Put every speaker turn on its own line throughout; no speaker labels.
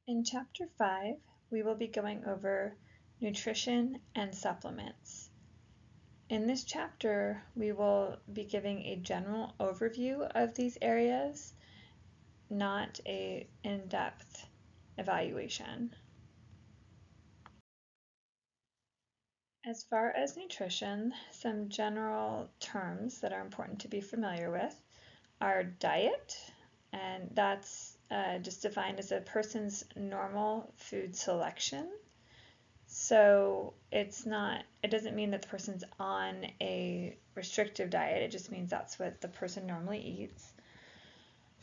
In Chapter 5, we will be going over nutrition and supplements. In this chapter, we will be giving a general overview of these areas, not an in-depth evaluation. As far as nutrition, some general terms that are important to be familiar with are diet, and that's just defined as a person's normal food selection. So it doesn't mean that the person's on a restrictive diet, it just means that's what the person normally eats.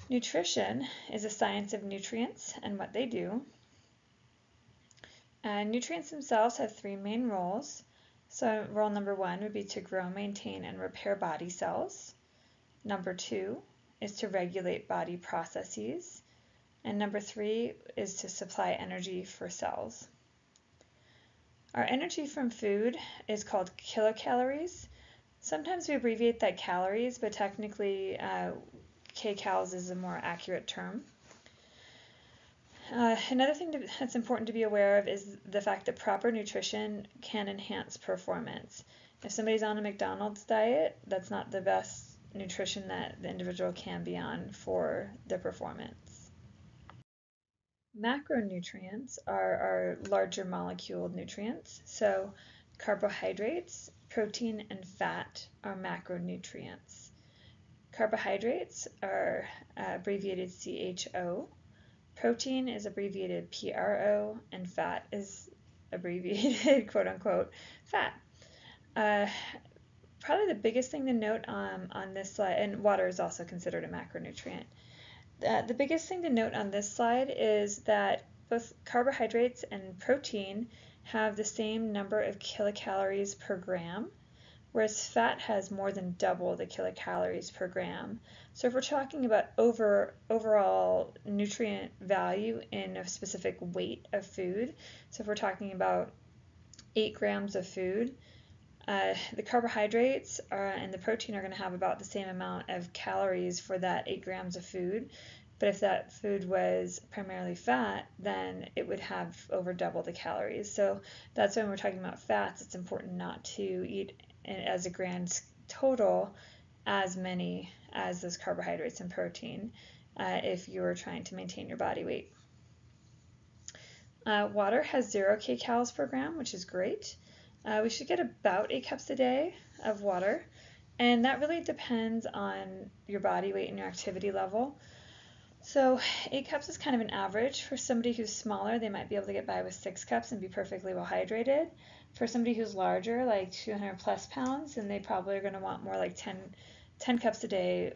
Nutrition is a science of nutrients and what they do. Nutrients themselves have three main roles. So role number 1 would be to grow, maintain, and repair body cells. Number 2 is to regulate body processes. And number 3 is to supply energy for cells. Our energy from food is called kilocalories. Sometimes we abbreviate that calories, but technically kcals is a more accurate term. Another thing that's important to be aware of is the fact that proper nutrition can enhance performance. If somebody's on a McDonald's diet, that's not the best nutrition that the individual can be on for their performance. Macronutrients are our larger molecule nutrients. So carbohydrates, protein, and fat are macronutrients. Carbohydrates are abbreviated CHO. Protein is abbreviated PRO, and fat is abbreviated quote unquote fat. Probably the biggest thing to note on this slide, and water is also considered a macronutrient. The biggest thing to note on this slide is that both carbohydrates and protein have the same number of kilocalories per gram, whereas fat has more than double the kilocalories per gram. So if we're talking about overall nutrient value in a specific weight of food, so if we're talking about 8 grams of food, the carbohydrates and the protein are going to have about the same amount of calories for that 8 grams of food. But if that food was primarily fat, then it would have over double the calories. So that's when we're talking about fats, it's important not to eat as a grand total as many as those carbohydrates and protein if you're trying to maintain your body weight. Water has 0 kcals per gram, which is great. We should get about 8 cups a day of water, and that really depends on your body weight and your activity level. So 8 cups is kind of an average. For somebody who's smaller, they might be able to get by with 6 cups and be perfectly well hydrated. For somebody who's larger, like 200 plus pounds, then they probably are going to want more like 10 cups a day,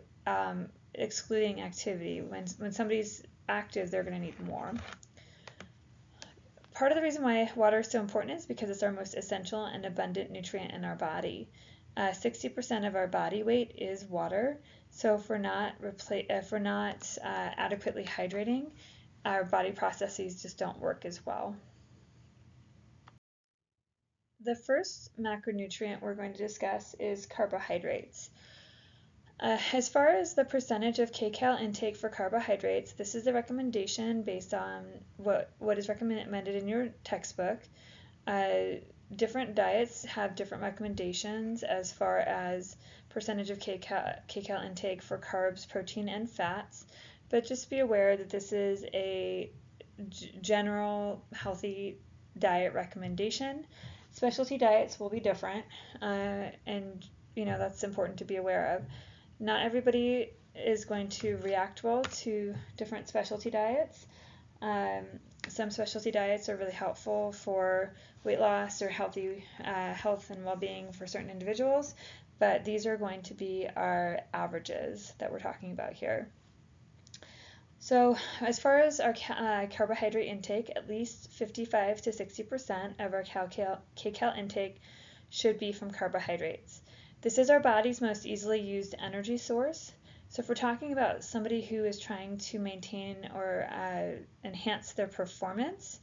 excluding activity. When somebody's active, they're going to need more. Part of the reason why water is so important is because it's our most essential and abundant nutrient in our body. 60% of our body weight is water, so if we're not adequately hydrating, our body processes just don't work as well. The first macronutrient we're going to discuss is carbohydrates. As far as the percentage of kcal intake for carbohydrates, this is the recommendation based on what is recommended in your textbook. Different diets have different recommendations as far as percentage of kcal intake for carbs, protein, and fats, but just be aware that this is a general healthy diet recommendation. Specialty diets will be different, and that's important to be aware of. Not everybody is going to react well to different specialty diets. Some specialty diets are really helpful for weight loss or health and well-being for certain individuals, but these are going to be our averages that we're talking about here. So as far as our carbohydrate intake, at least 55 to 60% of our kcal intake should be from carbohydrates. This is our body's most easily used energy source. So if we're talking about somebody who is trying to maintain or enhance their performance,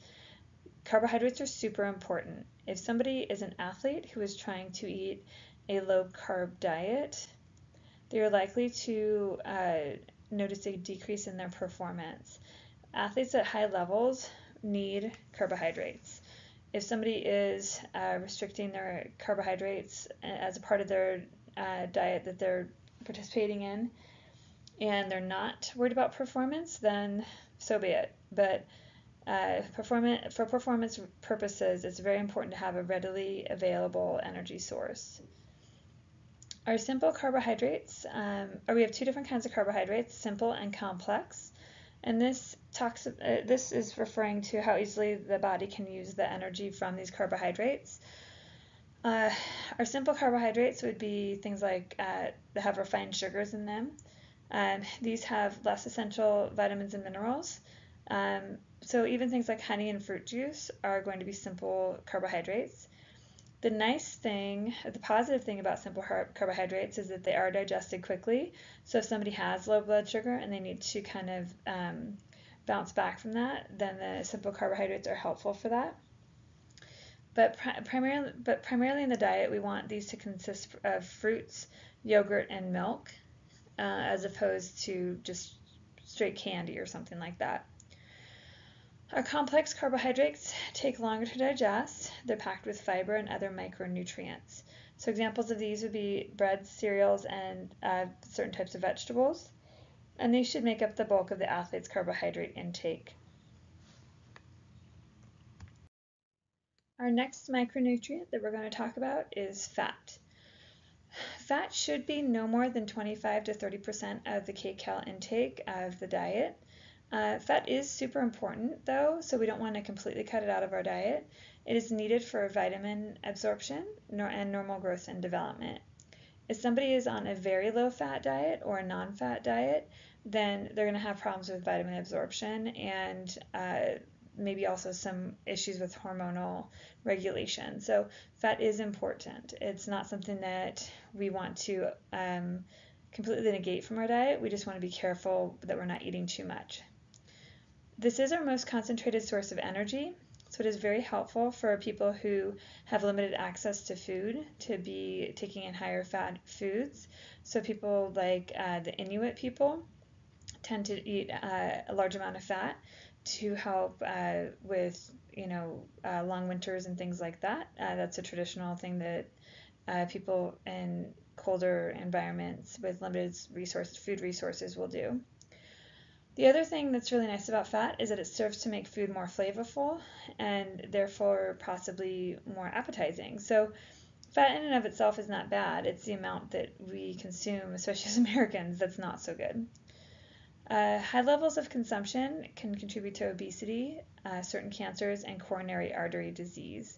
carbohydrates are super important. If somebody is an athlete who is trying to eat a low-carb diet, they are likely to notice a decrease in their performance. athletes at high levels need carbohydrates. If somebody is restricting their carbohydrates as a part of their diet that they're participating in, and they're not worried about performance, then so be it. But for performance purposes, it's very important to have a readily available energy source. Our simple carbohydrates, we have two different kinds of carbohydrates, simple and complex. And this is referring to how easily the body can use the energy from these carbohydrates. Our simple carbohydrates would be things like that have refined sugars in them. These have less essential vitamins and minerals. So even things like honey and fruit juice are going to be simple carbohydrates. The positive thing about simple carbohydrates is that they are digested quickly. So if somebody has low blood sugar and they need to kind of bounce back from that, then the simple carbohydrates are helpful for that. But primarily in the diet, we want these to consist of fruits, yogurt, and milk, as opposed to just straight candy or something like that. Our complex carbohydrates take longer to digest. They're packed with fiber and other micronutrients. So examples of these would be breads, cereals, and certain types of vegetables. And these should make up the bulk of the athlete's carbohydrate intake. Our next micronutrient that we're going to talk about is fat. Fat should be no more than 25 to 30% of the kcal intake of the diet. Fat is super important though, so we don't want to completely cut it out of our diet. It is needed for vitamin absorption and normal growth and development. If somebody is on a very low fat diet or a non-fat diet, then they're going to have problems with vitamin absorption and maybe also some issues with hormonal regulation. So fat is important. It's not something that we want to completely negate from our diet. We just want to be careful that we're not eating too much. This is our most concentrated source of energy, so it is very helpful for people who have limited access to food to be taking in higher fat foods. So people like the Inuit people tend to eat a large amount of fat to help with long winters and things like that. That's a traditional thing that people in colder environments with limited food resources will do. The other thing that's really nice about fat is that it serves to make food more flavorful and therefore possibly more appetizing. So fat in and of itself is not bad. It's the amount that we consume, especially as Americans, that's not so good. High levels of consumption can contribute to obesity, certain cancers, and coronary artery disease.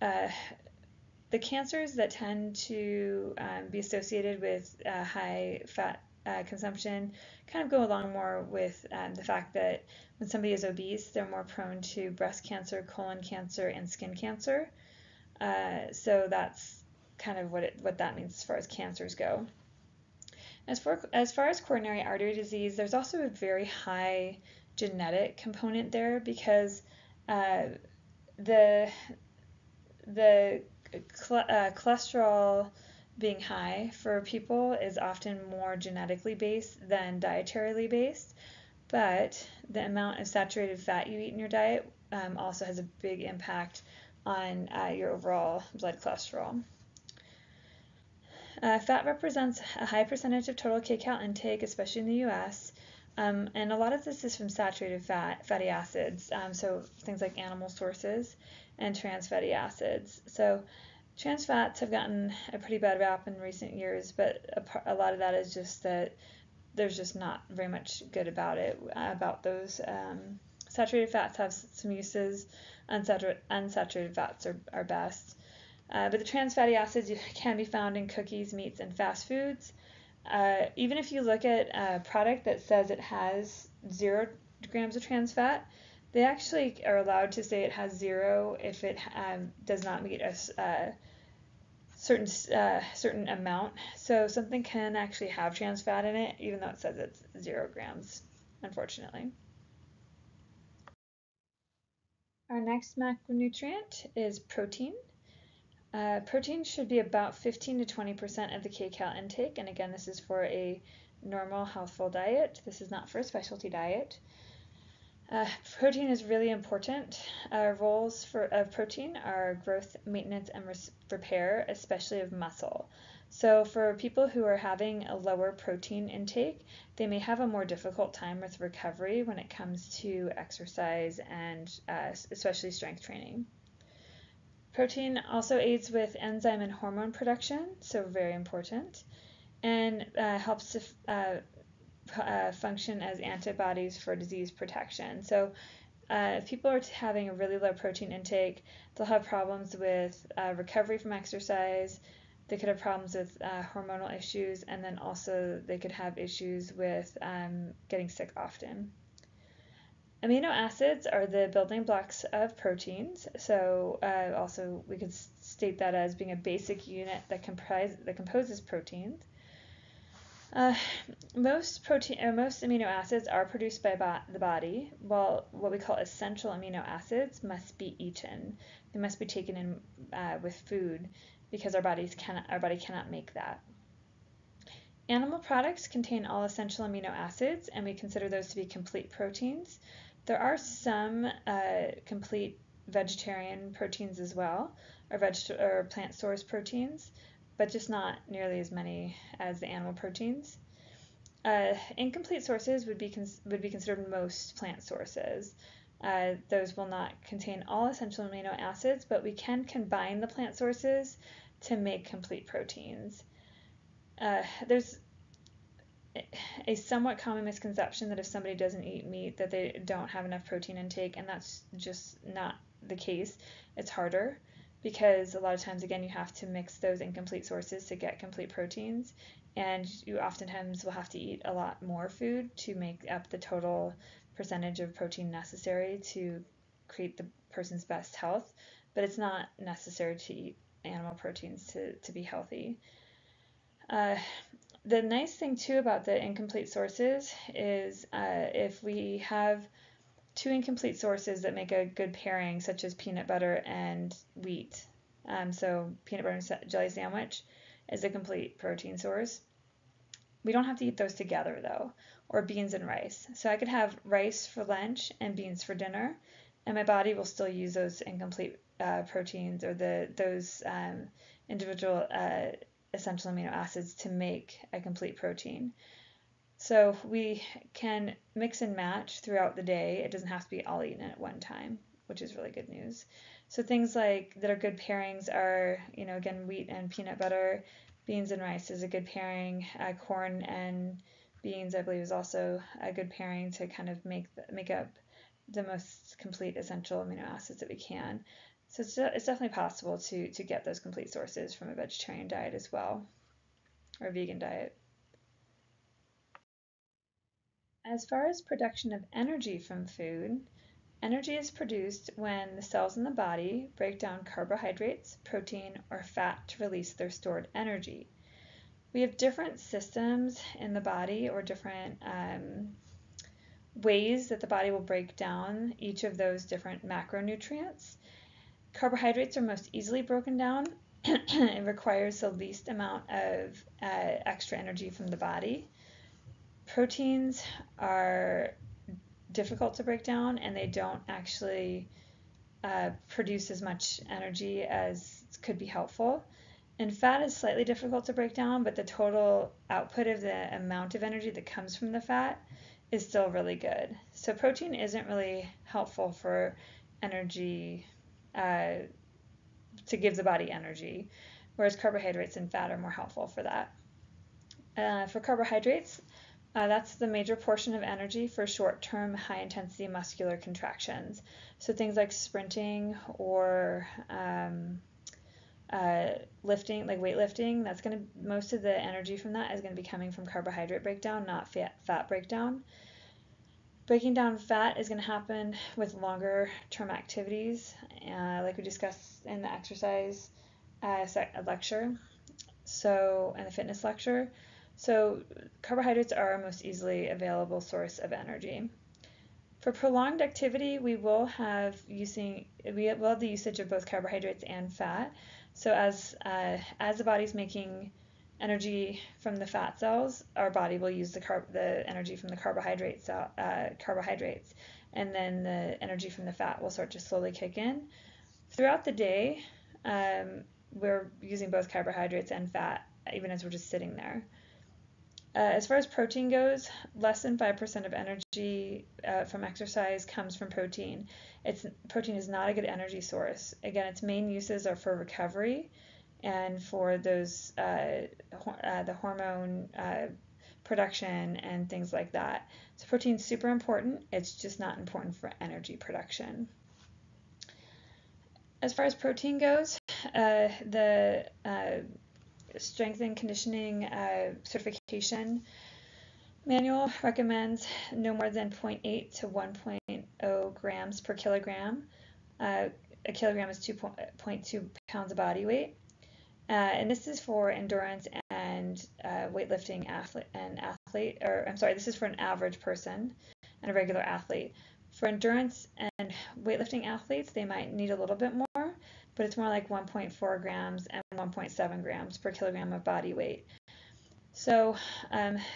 The cancers that tend to be associated with high fat consumption kind of go along more with the fact that when somebody is obese, they're more prone to breast cancer, colon cancer, and skin cancer. So that's kind of what that means as far as cancers go. As far as coronary artery disease, there's also a very high genetic component there because the cholesterol being high for people is often more genetically based than dietarily based, but the amount of saturated fat you eat in your diet also has a big impact on your overall blood cholesterol. Fat represents a high percentage of total kcal intake, especially in the US, and a lot of this is from saturated fatty acids, so things like animal sources and trans fatty acids. So trans fats have gotten a pretty bad rap in recent years, but a lot of that is just that there's just not very much good about those. Saturated fats have some uses, unsaturated fats are best. But the trans fatty acids can be found in cookies, meats, and fast foods. Even if you look at a product that says it has 0 grams of trans fat, they actually are allowed to say it has 0 if it does not meet a certain amount. So something can actually have trans fat in it, even though it says it's 0 grams, unfortunately. Our next macronutrient is protein. Protein should be about 15 to 20% of the kcal intake, and again, this is for a normal, healthful diet. This is not for a specialty diet. Protein is really important. Roles of protein are growth, maintenance, and repair, especially of muscle. So for people who are having a lower protein intake, they may have a more difficult time with recovery when it comes to exercise and especially strength training. Protein also aids with enzyme and hormone production, so very important, and helps to function as antibodies for disease protection. So if people are having a really low protein intake, they'll have problems with recovery from exercise. They could have problems with hormonal issues, and then also they could have issues with getting sick often. Amino acids are the building blocks of proteins, so also we could state that as being a basic unit that composes proteins. Most amino acids are produced by the body, while what we call essential amino acids must be eaten. They must be taken in with food because our body cannot make that. Animal products contain all essential amino acids, and we consider those to be complete proteins. There are some complete vegetarian proteins as well, or plant source proteins, but just not nearly as many as the animal proteins. Incomplete sources would be considered most plant sources. Those will not contain all essential amino acids, but we can combine the plant sources to make complete proteins. There's a somewhat common misconception that if somebody doesn't eat meat that they don't have enough protein intake, and that's just not the case. It's harder because a lot of times, again, you have to mix those incomplete sources to get complete proteins, and you oftentimes will have to eat a lot more food to make up the total percentage of protein necessary to create the person's best health, but it's not necessary to eat animal proteins to be healthy. The nice thing too about the incomplete sources is if we have two incomplete sources that make a good pairing, such as peanut butter and wheat. So peanut butter and jelly sandwich is a complete protein source. We don't have to eat those together though, or beans and rice. So I could have rice for lunch and beans for dinner, and my body will still use those incomplete proteins or those individual essential amino acids to make a complete protein. So we can mix and match throughout the day. It doesn't have to be all eaten at one time, which is really good news. So things like that are good pairings are, again, wheat and peanut butter, beans and rice is a good pairing. Corn and beans, I believe, is also a good pairing to kind of make up the most complete essential amino acids that we can. So it's definitely possible to get those complete sources from a vegetarian diet as well, or a vegan diet. As far as production of energy from food, energy is produced when the cells in the body break down carbohydrates, protein, or fat to release their stored energy. We have different systems in the body, or different ways that the body will break down each of those different macronutrients. Carbohydrates are most easily broken down. It requires the least amount of extra energy from the body. Proteins are difficult to break down, and they don't actually produce as much energy as could be helpful. And fat is slightly difficult to break down, but the total output of the amount of energy that comes from the fat is still really good. So protein isn't really helpful for energy, to give the body energy, whereas carbohydrates and fat are more helpful for that. For carbohydrates, that's the major portion of energy for short-term, high-intensity muscular contractions. So things like sprinting or lifting, like weightlifting, most of the energy from that is going to be coming from carbohydrate breakdown, not fat breakdown. Breaking down fat is going to happen with longer-term activities, like we discussed in the exercise lecture, and the fitness lecture. So carbohydrates are our most easily available source of energy. For prolonged activity, we will have the usage of both carbohydrates and fat. So as the body's making energy from the fat cells, our body will use the energy from the carbohydrates, and then the energy from the fat will start to slowly kick in. Throughout the day, we're using both carbohydrates and fat, even as we're just sitting there. As far as protein goes, less than 5% of energy from exercise comes from protein. Protein is not a good energy source. Again, its main uses are for recovery and for those the hormone production and things like that. So protein's super important. It's just not important for energy production. As far as protein goes, the Strength and Conditioning Certification Manual recommends no more than 0.8 to 1.0 grams per kilogram. A kilogram is 2.2 pounds of body weight. And this is for endurance and weightlifting athlete, or I'm sorry, this is for an average person and a regular athlete. For endurance and weightlifting athletes, they might need a little bit more, but it's more like 1.4 grams and 1.7 grams per kilogram of body weight. So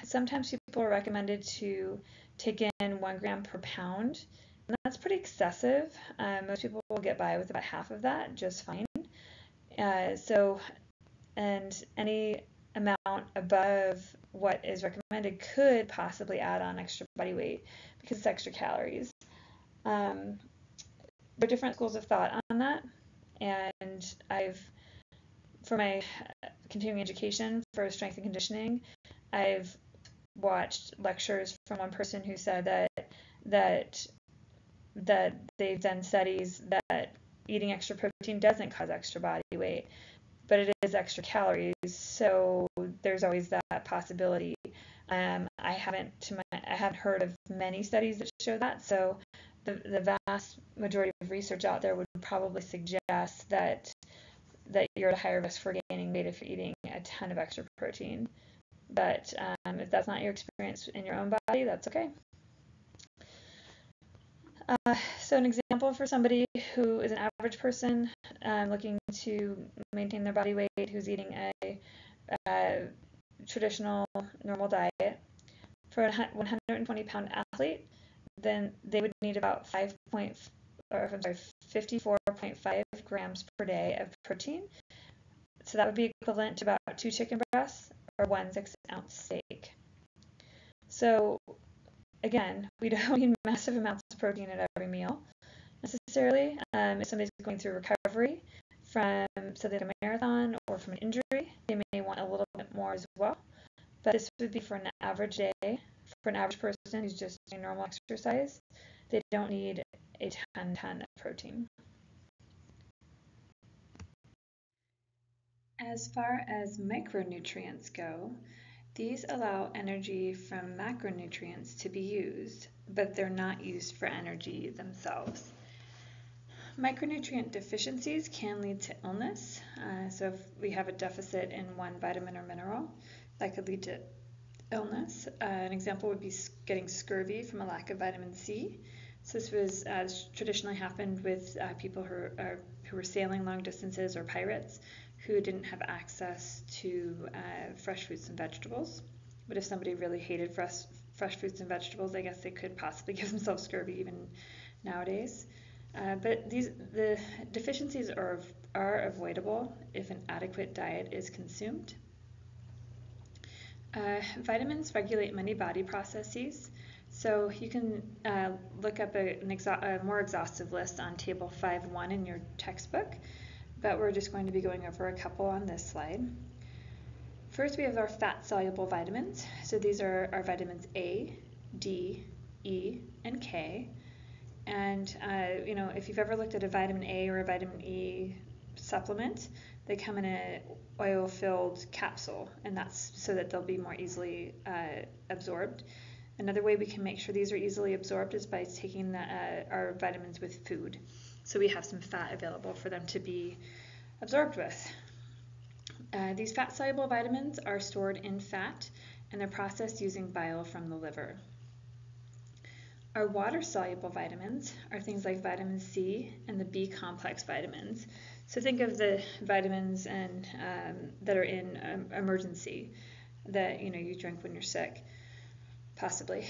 sometimes people are recommended to take in 1 gram per pound, and that's pretty excessive. Most people will get by with about half of that just fine. And any amount above what is recommended could possibly add on extra body weight because it's extra calories. There are different schools of thought on that, and for my continuing education for strength and conditioning, I've watched lectures from one person who said that they've done studies that eating extra protein doesn't cause extra body weight, but it is extra calories, so there's always that possibility. I haven't heard of many studies that show that, so the vast majority of research out there would probably suggest that you're at a higher risk for gaining weight if you're eating a ton of extra protein. But if that's not your experience in your own body, that's okay. So an example for somebody who is an average person looking to maintain their body weight, who's eating a traditional normal diet, for a 120-pound athlete, then they would need about 54.5 grams per day of protein. So that would be equivalent to about 2 chicken breasts or 1 6-ounce steak. So again, we don't need massive amounts of protein at every meal necessarily. If somebody's going through recovery from something like a marathon or from an injury, they may want a little bit more as well. But this would be for an average day, for an average person who's just doing normal exercise. They don't need a ton of protein. As far as micronutrients go, these allow energy from macronutrients to be used, but they're not used for energy themselves. Micronutrient deficiencies can lead to illness. So if we have a deficit in one vitamin or mineral, that could lead to illness. An example would be getting scurvy from a lack of vitamin C. So this was traditionally happened with people who were sailing long distances or pirates who didn't have access to fresh fruits and vegetables. But if somebody really hated fresh fruits and vegetables, I guess they could possibly give themselves scurvy even nowadays. But the deficiencies are avoidable if an adequate diet is consumed. Vitamins regulate many body processes. So you can look up a more exhaustive list on Table 5.1 in your textbook, but we're just going to be going over a couple on this slide. First, we have our fat-soluble vitamins. So these are our vitamins A, D, E, and K. And if you've ever looked at a vitamin A or a vitamin E supplement, they come in an oil-filled capsule, and that's so that they'll be more easily absorbed. Another way we can make sure these are easily absorbed is by taking our vitamins with food. So we have some fat available for them to be absorbed with. These fat-soluble vitamins are stored in fat, and they're processed using bile from the liver. Our water-soluble vitamins are things like vitamin C and the B-complex vitamins. So think of the vitamins that are in Emergency that you drink when you're sick, possibly.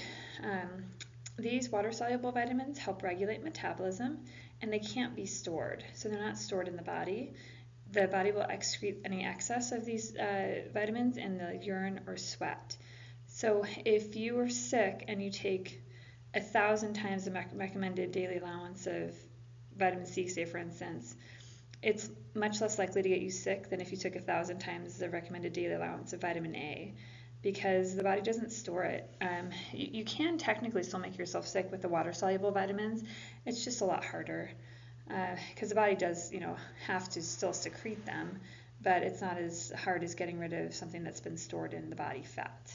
These water-soluble vitamins help regulate metabolism, and they can't be stored, so they're not stored in the body. The body will excrete any excess of these vitamins in the urine or sweat. So if you are sick and you take 1,000 times the recommended daily allowance of vitamin C, say for instance, it's much less likely to get you sick than if you took 1,000 times the recommended daily allowance of vitamin A, because the body doesn't store it. You can technically still make yourself sick with the water-soluble vitamins. It's just a lot harder because the body does, have to still secrete them, but it's not as hard as getting rid of something that's been stored in the body fat.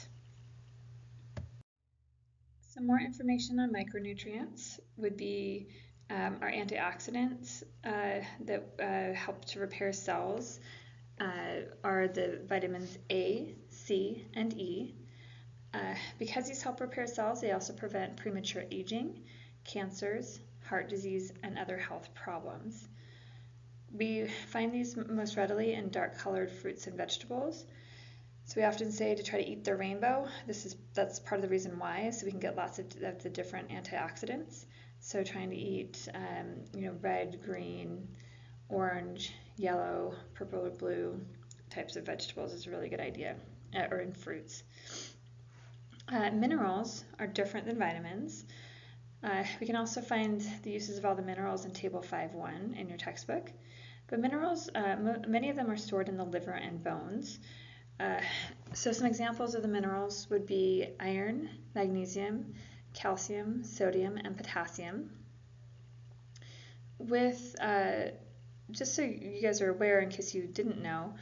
Some more information on micronutrients would be our antioxidants that help to repair cells are the vitamins A, C, and E. Because these help repair cells, they also prevent premature aging, cancers, heart disease, and other health problems. We find these most readily in dark-colored fruits and vegetables. So we often say to try to eat the rainbow. That's part of the reason why, so we can get lots of the different antioxidants. So trying to eat, red, green, orange, yellow, purple, or blue types of vegetables is a really good idea, or in fruits. Minerals are different than vitamins. We can also find the uses of all the minerals in Table 5.1 in your textbook. But minerals, many of them are stored in the liver and bones. So some examples of the minerals would be iron, magnesium, calcium, sodium, and potassium. Just so you guys are aware, in case you didn't know,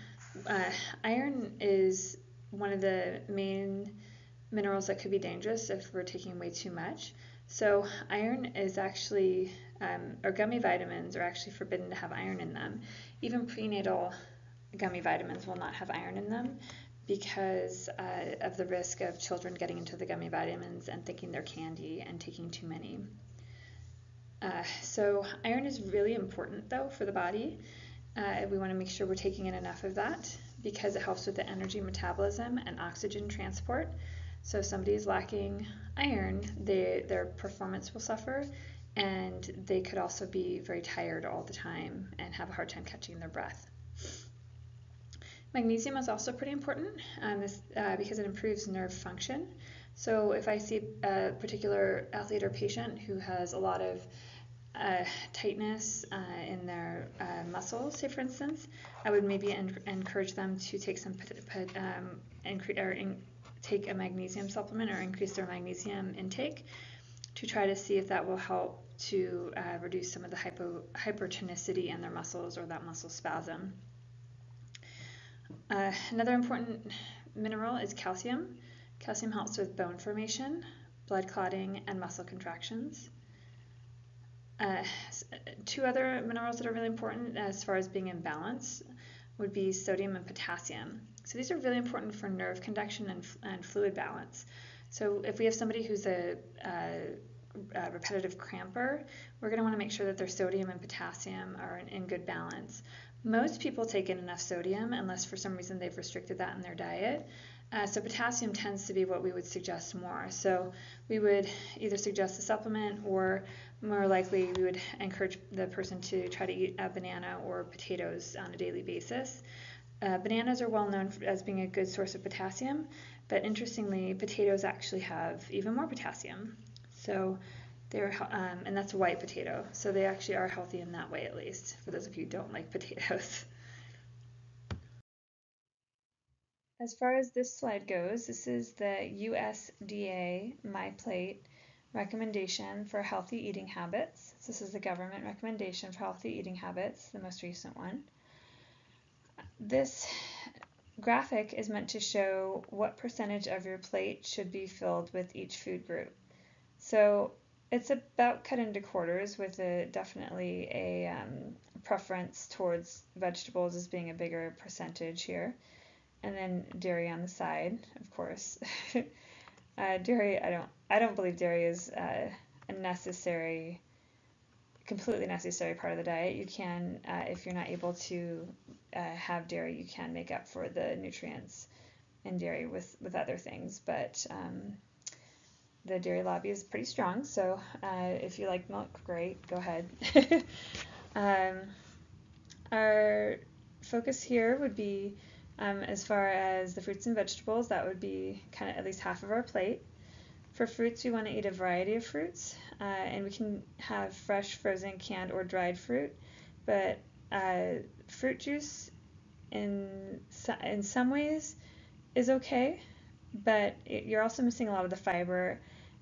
iron is one of the main minerals that could be dangerous if we're taking way too much. So iron is actually, or gummy vitamins are actually forbidden to have iron in them. Even prenatal gummy vitamins will not have iron in them because of the risk of children getting into the gummy vitamins and thinking they're candy and taking too many. So iron is really important though for the body. We want to make sure we're taking in enough of that because it helps with the energy metabolism and oxygen transport. So if somebody is lacking iron, their performance will suffer, and they could also be very tired all the time and have a hard time catching their breath. Magnesium is also pretty important because it improves nerve function. So if I see a particular athlete or patient who has a lot of tightness in their muscles, say for instance, I would maybe encourage them to take take a magnesium supplement or increase their magnesium intake to try to see if that will help to reduce some of the hypertonicity in their muscles or that muscle spasm. Another important mineral is calcium. Calcium helps with bone formation, blood clotting, and muscle contractions. Two other minerals that are really important as far as being in balance would be sodium and potassium. So these are really important for nerve conduction and fluid balance. So if we have somebody who's a repetitive cramper, we're going to want to make sure that their sodium and potassium are in good balance. Most people take in enough sodium unless for some reason they've restricted that in their diet. So potassium tends to be what we would suggest more. So we would either suggest a supplement, or more likely we would encourage the person to try to eat a banana or potatoes on a daily basis. Bananas are well known as being a good source of potassium, but interestingly, potatoes actually have even more potassium. So and that's a white potato. So they actually are healthy in that way, at least, for those of you who don't like potatoes. As far as this slide goes, this is the USDA MyPlate recommendation for healthy eating habits. So this is the government recommendation for healthy eating habits, the most recent one. This graphic is meant to show what percentage of your plate should be filled with each food group. So it's about cut into quarters with definitely a preference towards vegetables as being a bigger percentage here. And then dairy on the side, of course. Dairy, I don't believe dairy is a completely necessary part of the diet. You can, if you're not able to have dairy, you can make up for the nutrients in dairy with other things. But the dairy lobby is pretty strong, so if you like milk, great, go ahead. Our focus here would be, as far as the fruits and vegetables, that would be kind of at least half of our plate. For fruits, we want to eat a variety of fruits, and we can have fresh, frozen, canned, or dried fruit, but fruit juice in some ways is okay, but you're also missing a lot of the fiber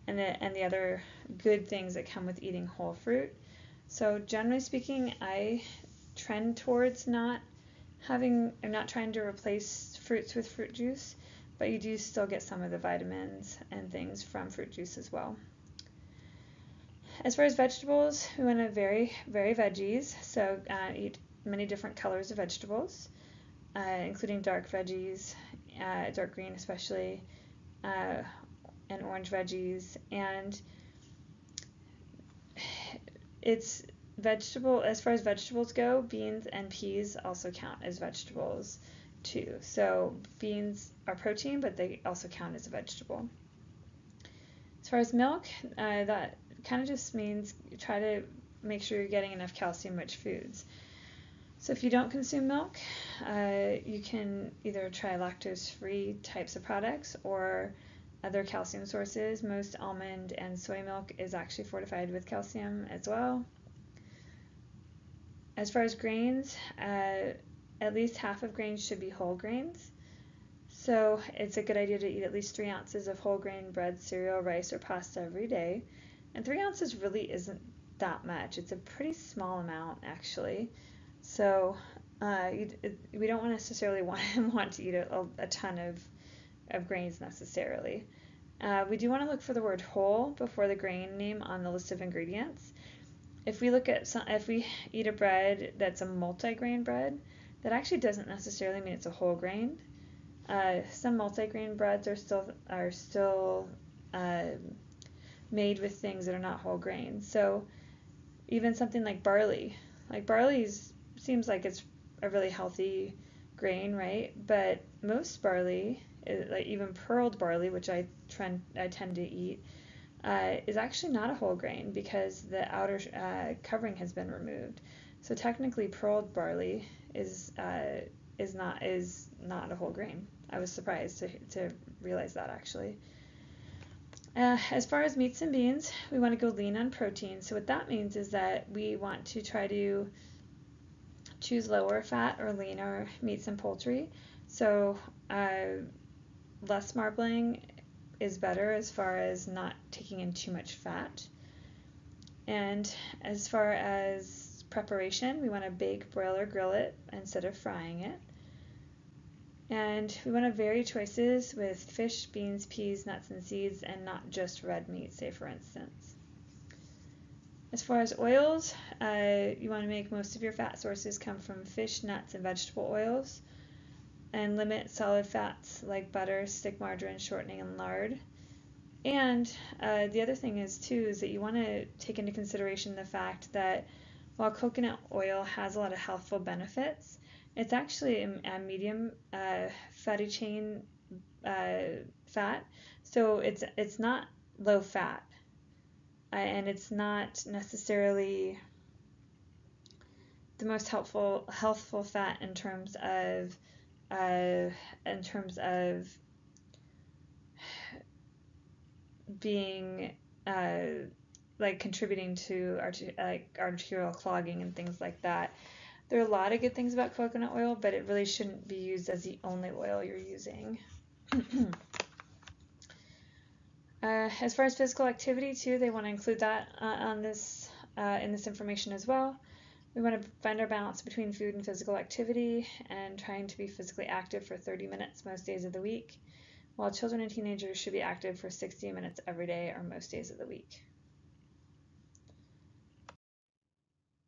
and the other good things that come with eating whole fruit. So generally speaking, I trend towards not trying to replace fruits with fruit juice, but you do still get some of the vitamins and things from fruit juice as well. As far as vegetables, we want to vary veggies, so eat many different colors of vegetables, including dark veggies, dark green especially, and orange veggies. And as far as vegetables go, beans and peas also count as vegetables too. So beans are protein, but they also count as a vegetable. As far as milk, that kind of just means try to make sure you're getting enough calcium-rich foods. So if you don't consume milk, you can either try lactose-free types of products or other calcium sources. Most almond and soy milk is actually fortified with calcium as well. As far as grains, at least half of grains should be whole grains. So it's a good idea to eat at least 3 ounces of whole grain bread, cereal, rice, or pasta every day. And 3 ounces really isn't that much. It's a pretty small amount, actually. So we don't necessarily want to eat a ton of grains necessarily. We do want to look for the word whole before the grain name on the list of ingredients. If we eat a bread that's a multi-grain bread, that actually doesn't necessarily mean it's a whole grain. Some multi-grain breads are still made with things that are not whole grain. So even something like barley seems like it's a really healthy grain, right? But most barley, like even pearled barley, which I tend to eat, is actually not a whole grain because the outer covering has been removed. So technically, pearled barley is not a whole grain. I was surprised to realize that actually. As far as meats and beans, we want to go lean on protein. So what that means is that we want to try to choose lower fat or leaner meats and poultry. So less marbling is better as far as not taking in too much fat. And as far as preparation, we want to bake, broil, or grill it instead of frying it. And we want to vary choices with fish, beans, peas, nuts, and seeds, and not just red meat, say for instance. As far as oils, you want to make most of your fat sources come from fish, nuts, and vegetable oils, and limit solid fats like butter, stick margarine, shortening, and lard. And the other thing is that you want to take into consideration the fact that while coconut oil has a lot of healthful benefits, it's actually a medium fatty chain fat, so it's not low fat, and it's not necessarily the most healthful fat in terms of being like contributing to arterial clogging and things like that. There are a lot of good things about coconut oil, but it really shouldn't be used as the only oil you're using. As far as physical activity too, they want to include that in this information as well. We want to find our balance between food and physical activity and trying to be physically active for 30 minutes most days of the week, while children and teenagers should be active for 60 minutes every day or most days of the week.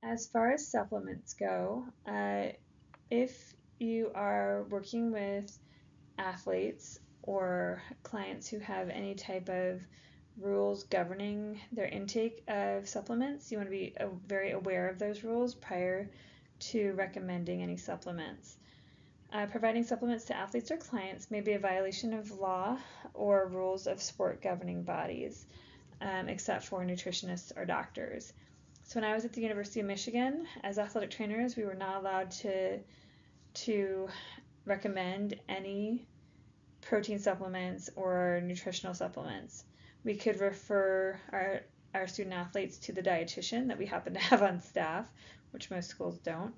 As far as supplements go, if you are working with athletes or clients who have any type of rules governing their intake of supplements, you want to be very aware of those rules prior to recommending any supplements. Providing supplements to athletes or clients may be a violation of law or rules of sport governing bodies, except for nutritionists or doctors. So when I was at the University of Michigan, as athletic trainers, we were not allowed to recommend any protein supplements or nutritional supplements. We could refer our student athletes to the dietitian that we happen to have on staff, which most schools don't.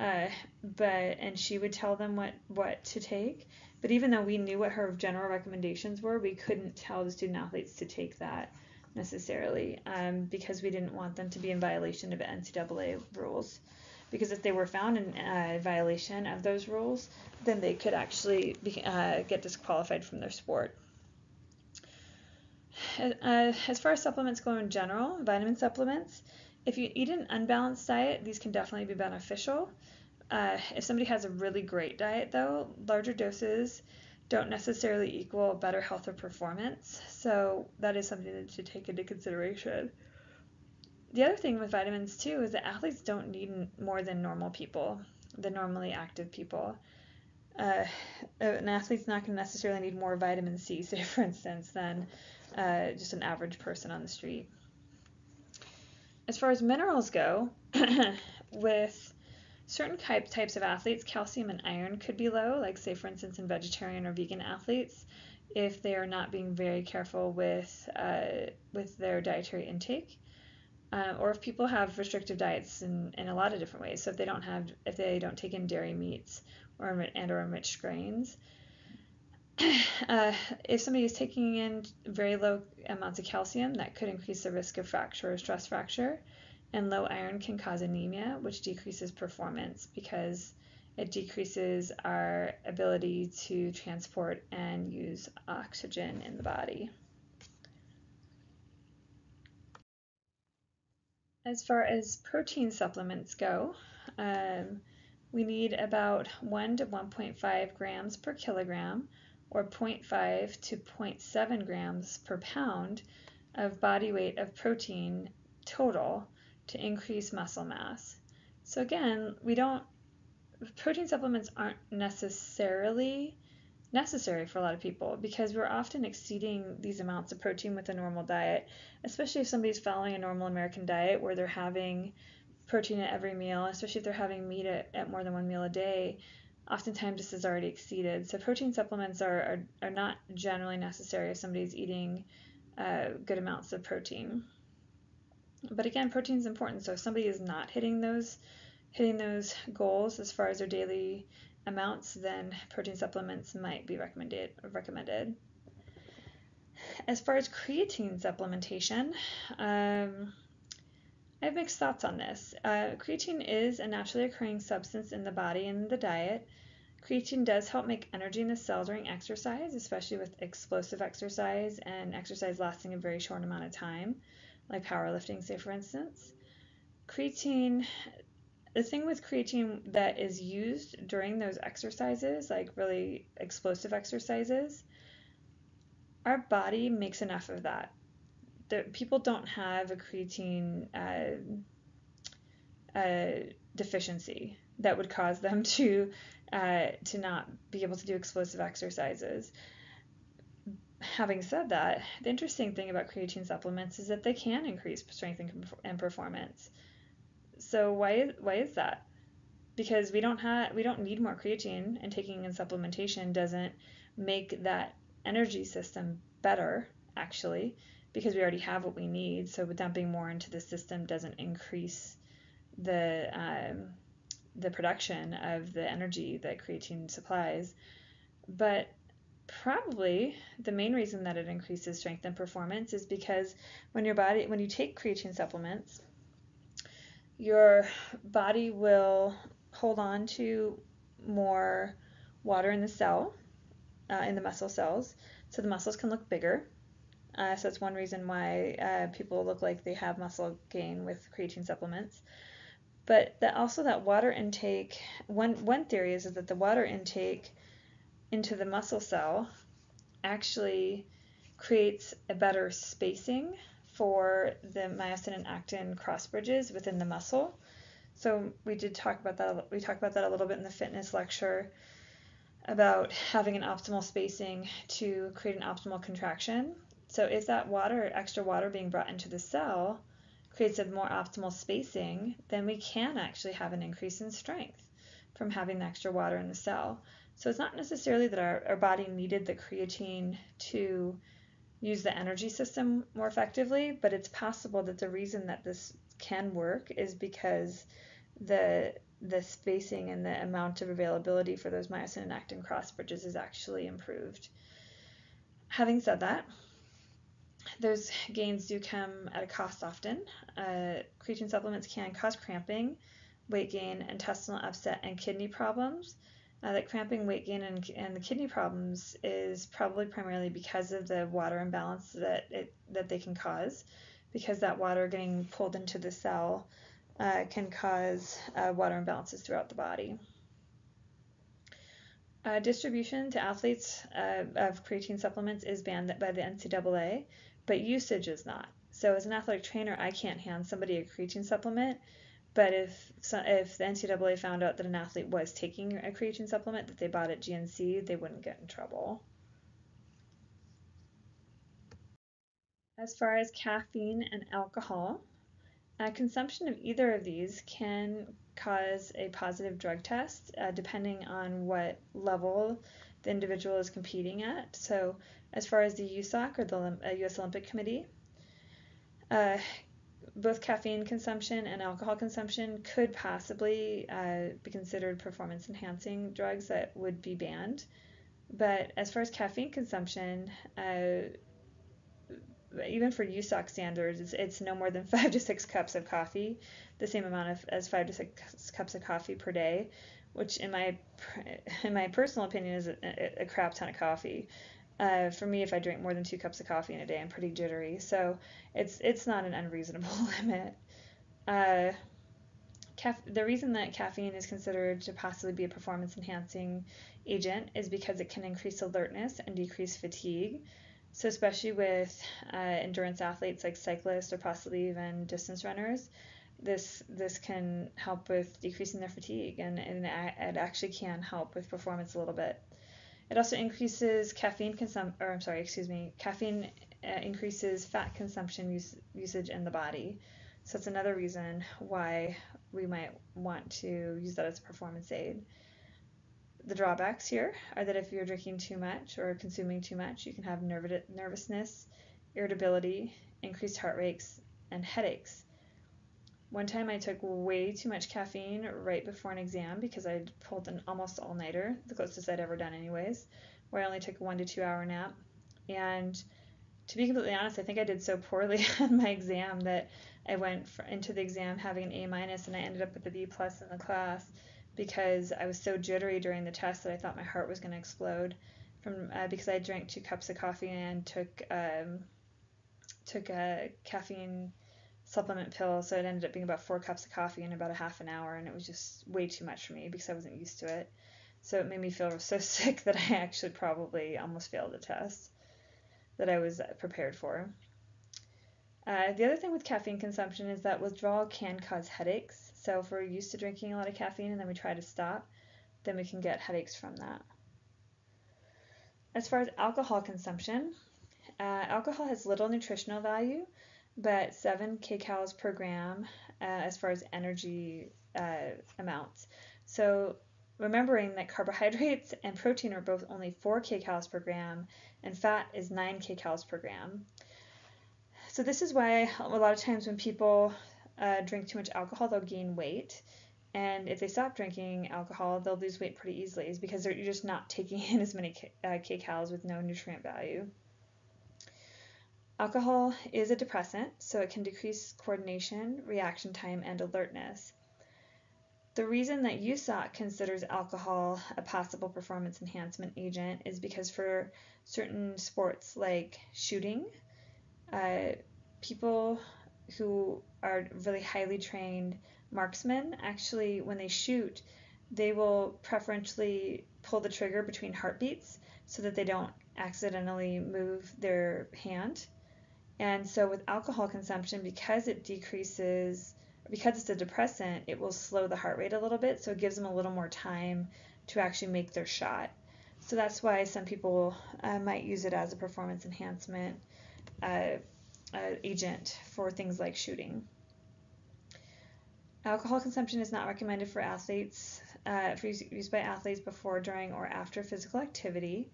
And she would tell them what to take. But even though we knew what her general recommendations were, we couldn't tell the student athletes to take that necessarily, because we didn't want them to be in violation of NCAA rules. Because if they were found in violation of those rules, then they could actually get disqualified from their sport. As far as supplements go in general, vitamin supplements, if you eat an unbalanced diet, these can definitely be beneficial. If somebody has a really great diet, though, larger doses don't necessarily equal better health or performance, so that is something to take into consideration. The other thing with vitamins, too, is that athletes don't need more than normal people, than normally active people. An athlete's not going to necessarily need more vitamin C, say, for instance, than just an average person on the street. As far as minerals go, with certain types of athletes, calcium and iron could be low, like, say, for instance, in vegetarian or vegan athletes, if they are not being very careful with their dietary intake. Or if people have restrictive diets in a lot of different ways. So if they don't take in dairy meats or enriched grains. If somebody is taking in very low amounts of calcium, that could increase the risk of fracture or stress fracture. And low iron can cause anemia, which decreases performance because it decreases our ability to transport and use oxygen in the body. As far as protein supplements go, we need about 1 to 1.5 grams per kilogram or 0.5 to 0.7 grams per pound of body weight of protein total to increase muscle mass. So again, protein supplements aren't necessarily necessary for a lot of people because we're often exceeding these amounts of protein with a normal diet, especially if somebody's following a normal American diet where they're having protein at every meal, especially if they're having meat at more than one meal a day. Oftentimes this is already exceeded. So protein supplements are not generally necessary if somebody's eating good amounts of protein. But again, protein is important. So if somebody is not hitting those goals as far as their daily amounts, then protein supplements might be recommended. As far as creatine supplementation, I have mixed thoughts on this. Creatine is a naturally occurring substance in the body and in the diet. Creatine does help make energy in the cell during exercise, especially with explosive exercise and exercise lasting a very short amount of time, like powerlifting, say, for instance. The thing with creatine that is used during those exercises, like really explosive exercises, our body makes enough of that. People don't have a creatine deficiency that would cause them to not be able to do explosive exercises. Having said that, the interesting thing about creatine supplements is that they can increase strength and performance. So why is that? Because we don't need more creatine, and taking in supplementation doesn't make that energy system better, actually, because we already have what we need. So dumping more into the system doesn't increase the production of the energy that creatine supplies. But probably the main reason that it increases strength and performance is because when you take creatine supplements, your body will hold on to more water in the cell, in the muscle cells, so the muscles can look bigger. So that's one reason why people look like they have muscle gain with creatine supplements. But that water intake, one theory is that the water intake into the muscle cell actually creates a better spacing for the myosin and actin cross bridges within the muscle. So we talked about that a little bit in the fitness lecture. about having an optimal spacing to create an optimal contraction. So if that extra water being brought into the cell creates a more optimal spacing, then we can actually have an increase in strength from having the extra water in the cell. So it's not necessarily that our body needed the creatine to use the energy system more effectively, but it's possible that the reason that this can work is because the spacing and the amount of availability for those myosin and actin cross bridges is actually improved. Having said that, those gains do come at a cost often. Creatine supplements can cause cramping, weight gain, intestinal upset, and kidney problems. That cramping, weight gain, and the kidney problems is probably primarily because of the water imbalance that they can cause, because that water getting pulled into the cell can cause water imbalances throughout the body. Distribution to athletes of creatine supplements is banned by the NCAA, but usage is not. So as an athletic trainer, I can't hand somebody a creatine supplement, but if the NCAA found out that an athlete was taking a creatine supplement that they bought at GNC, they wouldn't get in trouble. As far as caffeine and alcohol, consumption of either of these can cause a positive drug test depending on what level the individual is competing at. So as far as the USOC, or the US Olympic Committee, both caffeine consumption and alcohol consumption could possibly be considered performance-enhancing drugs that would be banned. But as far as caffeine consumption, even for USOC standards, it's no more than 5 to 6 cups of coffee, the same amount as 5 to 6 cups of coffee per day, which in my personal opinion is a crap ton of coffee. For me, if I drink more than 2 cups of coffee in a day, I'm pretty jittery. So it's not an unreasonable limit. The reason that caffeine is considered to possibly be a performance-enhancing agent is because it can increase alertness and decrease fatigue. So especially with endurance athletes like cyclists or possibly even distance runners, this can help with decreasing their fatigue, and it actually can help with performance a little bit. It also increases caffeine increases fat consumption usage in the body. So that's another reason why we might want to use that as a performance aid. The drawbacks here are that if you're drinking too much or consuming too much, you can have nervousness, irritability, increased heart rates, and headaches. One time I took way too much caffeine right before an exam because I'd pulled an almost all-nighter, the closest I'd ever done anyways, where I only took a 1 to 2 hour nap. And to be completely honest, I think I did so poorly on my exam that I went into the exam having an A- and I ended up with a B+ in the class because I was so jittery during the test that I thought my heart was going to explode because I drank 2 cups of coffee and took a caffeine supplement pill, so it ended up being about 4 cups of coffee in about a half an hour, and it was just way too much for me because I wasn't used to it. So it made me feel so sick that I actually probably almost failed the test that I was prepared for. The other thing with caffeine consumption is that withdrawal can cause headaches. So if we're used to drinking a lot of caffeine and then we try to stop, then we can get headaches from that. As far as alcohol consumption, alcohol has little nutritional value, but 7 kcals per gram as far as energy amounts. So remembering that carbohydrates and protein are both only 4 kcals per gram and fat is 9 kcals per gram. So this is why a lot of times when people drink too much alcohol, they'll gain weight. And if they stop drinking alcohol, they'll lose weight pretty easily, is because you're just not taking in as many kcals with no nutrient value. Alcohol is a depressant, so it can decrease coordination, reaction time, and alertness. The reason that USOC considers alcohol a possible performance enhancement agent is because for certain sports like shooting, people who are really highly trained marksmen, actually when they shoot, they will preferentially pull the trigger between heartbeats so that they don't accidentally move their hand. And so with alcohol consumption, because it's a depressant, it will slow the heart rate a little bit, so it gives them a little more time to actually make their shot. So that's why some people might use it as a performance enhancement agent for things like shooting. Alcohol consumption is not recommended for athletes, for use by athletes before, during, or after physical activity.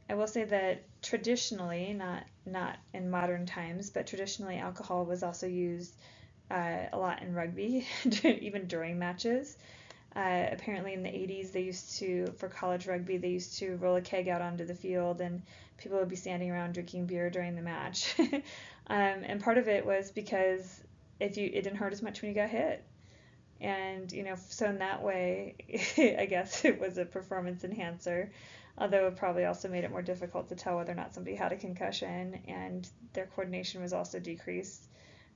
I will say that traditionally, not in modern times, but traditionally alcohol was also used a lot in rugby, even during matches. Apparently in the 80s, they used to, for college rugby, they used to roll a keg out onto the field and people would be standing around drinking beer during the match. And part of it was because it didn't hurt as much when you got hit. And, so in that way, I guess it was a performance enhancer, although it probably also made it more difficult to tell whether or not somebody had a concussion, and their coordination was also decreased.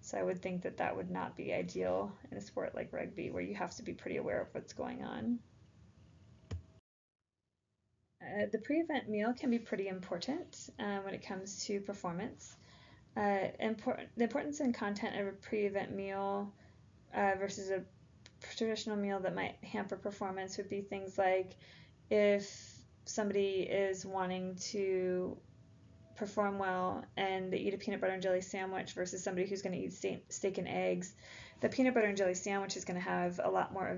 So I would think that that would not be ideal in a sport like rugby, where you have to be pretty aware of what's going on. The pre-event meal can be pretty important when it comes to performance. The importance and content of a pre-event meal versus a traditional meal that might hamper performance would be things like if somebody is wanting to perform well and they eat a peanut butter and jelly sandwich versus somebody who's going to eat steak and eggs, the peanut butter and jelly sandwich is going to have a lot more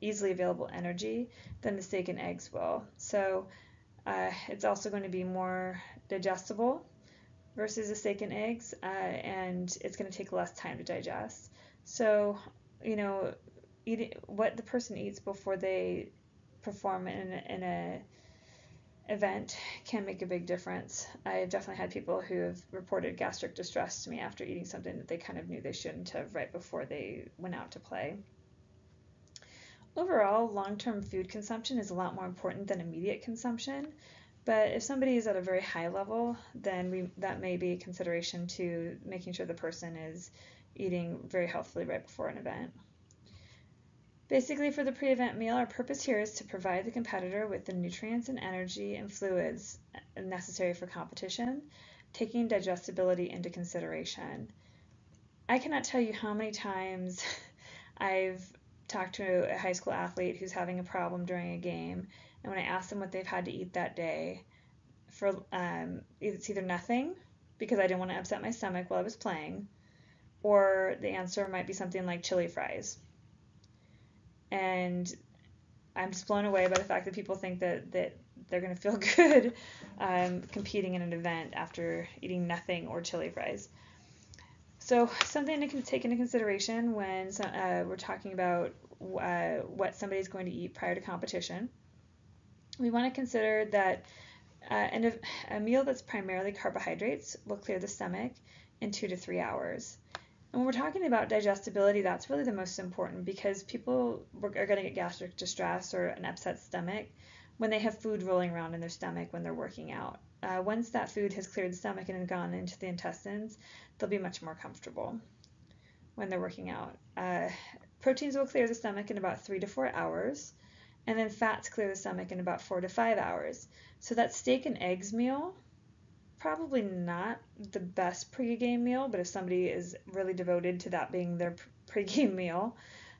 easily available energy than the steak and eggs will. So it's also going to be more digestible versus the steak and eggs, and it's going to take less time to digest. So, eating what the person eats before they perform in a event can make a big difference. I've definitely had people who have reported gastric distress to me after eating something that they kind of knew they shouldn't have right before they went out to play. Overall, long-term food consumption is a lot more important than immediate consumption, but if somebody is at a very high level, then that may be a consideration to making sure the person is eating very healthfully right before an event. Basically, for the pre-event meal, our purpose here is to provide the competitor with the nutrients and energy and fluids necessary for competition, taking digestibility into consideration. I cannot tell you how many times I've talked to a high school athlete who's having a problem during a game, and when I ask them what they've had to eat that day, it's either nothing, because I didn't want to upset my stomach while I was playing, or the answer might be something like chili fries. And I'm just blown away by the fact that people think that they're going to feel good competing in an event after eating nothing or chili fries. So something to take into consideration when we're talking about what somebody's going to eat prior to competition. We want to consider that a meal that's primarily carbohydrates will clear the stomach in 2 to 3 hours. And when we're talking about digestibility, that's really the most important, because people are going to get gastric distress or an upset stomach when they have food rolling around in their stomach when they're working out. Once that food has cleared the stomach and gone into the intestines, they'll be much more comfortable when they're working out. Proteins will clear the stomach in about 3 to 4 hours, and then fats clear the stomach in about 4 to 5 hours. So that steak and eggs meal, probably not the best pre-game meal, but if somebody is really devoted to that being their pre-game meal,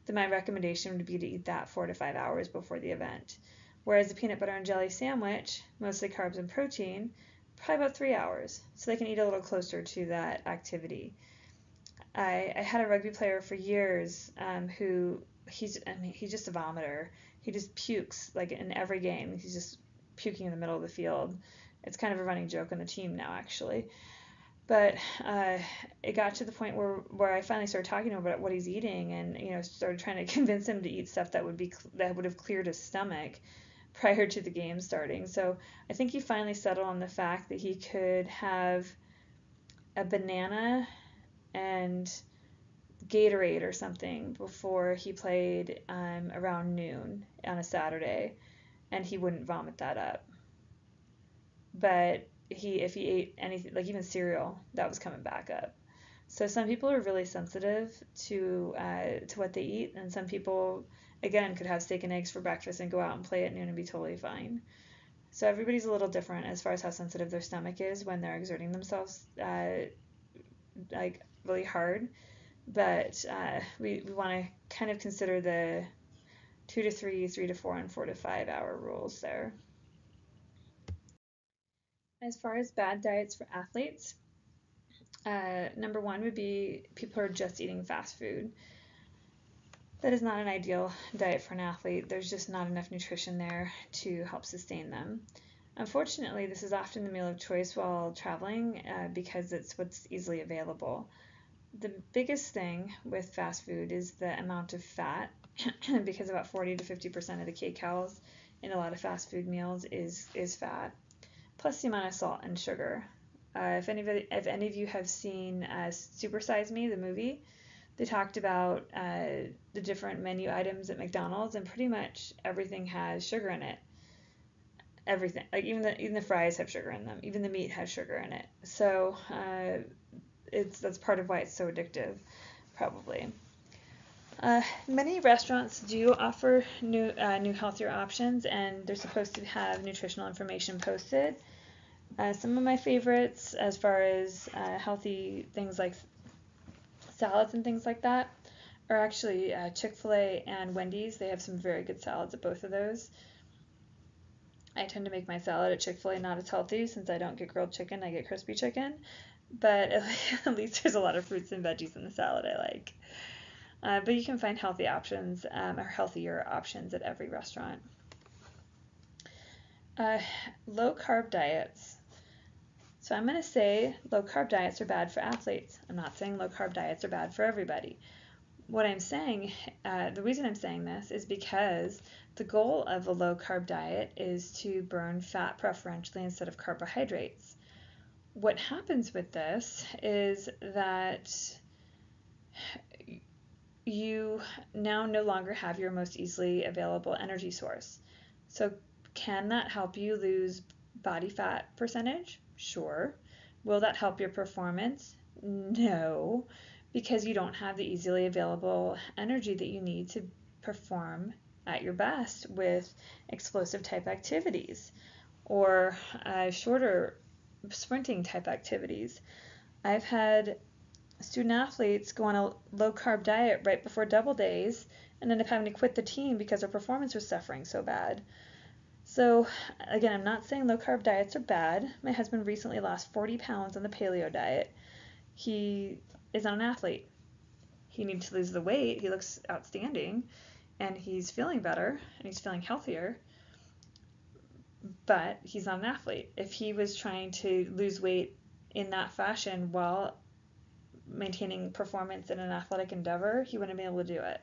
then my recommendation would be to eat that 4 to 5 hours before the event. Whereas the peanut butter and jelly sandwich, mostly carbs and protein, probably about 3 hours, so they can eat a little closer to that activity. I had a rugby player for years who he's just a vomiter. He just pukes like in every game. He's just puking in the middle of the field. It's kind of a running joke on the team now, actually. But it got to the point where I finally started talking to him about what he's eating, and started trying to convince him to eat stuff that would have cleared his stomach prior to the game starting. So I think he finally settled on the fact that he could have a banana and Gatorade or something before he played around noon on a Saturday, and he wouldn't vomit that up. But if he ate anything, like even cereal, that was coming back up. So some people are really sensitive to what they eat, and some people, again, could have steak and eggs for breakfast and go out and play at noon and be totally fine. So everybody's a little different as far as how sensitive their stomach is when they're exerting themselves like really hard. But we want to kind of consider the 2 to 3, 3 to 4, and 4 to 5 hour rules there. As far as bad diets for athletes, number one would be people who are just eating fast food. That is not an ideal diet for an athlete. There's just not enough nutrition there to help sustain them. Unfortunately, this is often the meal of choice while traveling because it's what's easily available. The biggest thing with fast food is the amount of fat because about 40 to 50% of the kcals in a lot of fast food meals is fat, plus the amount of salt and sugar. If any of you have seen Super Size Me, the movie, they talked about the different menu items at McDonald's, and pretty much everything has sugar in it. Everything, like even the fries have sugar in them, even the meat has sugar in it. So that's part of why it's so addictive, probably. Many restaurants do offer new healthier options, and they're supposed to have nutritional information posted. Some of my favorites, as far as healthy things like salads and things like that, are actually Chick-fil-A and Wendy's. They have some very good salads at both of those. I tend to make my salad at Chick-fil-A not as healthy since I don't get grilled chicken, I get crispy chicken. But at least there's a lot of fruits and veggies in the salad I like. But you can find healthy options or healthier options at every restaurant. Low carb diets. So I'm going to say low carb diets are bad for athletes. I'm not saying low carb diets are bad for everybody. What I'm saying, the reason I'm saying this is because the goal of a low carb diet is to burn fat preferentially instead of carbohydrates. What happens with this is that you now no longer have your most easily available energy source. So can that help you lose body fat percentage? Sure. Will that help your performance? No, because you don't have the easily available energy that you need to perform at your best with explosive type activities or shorter sprinting type activities. I've had student athletes go on a low carb diet right before double days and end up having to quit the team because their performance was suffering so bad. So again, I'm not saying low carb diets are bad. My husband recently lost 40 pounds on the paleo diet. He is not an athlete. He needs to lose the weight. He looks outstanding and he's feeling better and he's feeling healthier, but he's not an athlete. If he was trying to lose weight in that fashion while maintaining performance in an athletic endeavor, he wouldn't be able to do it.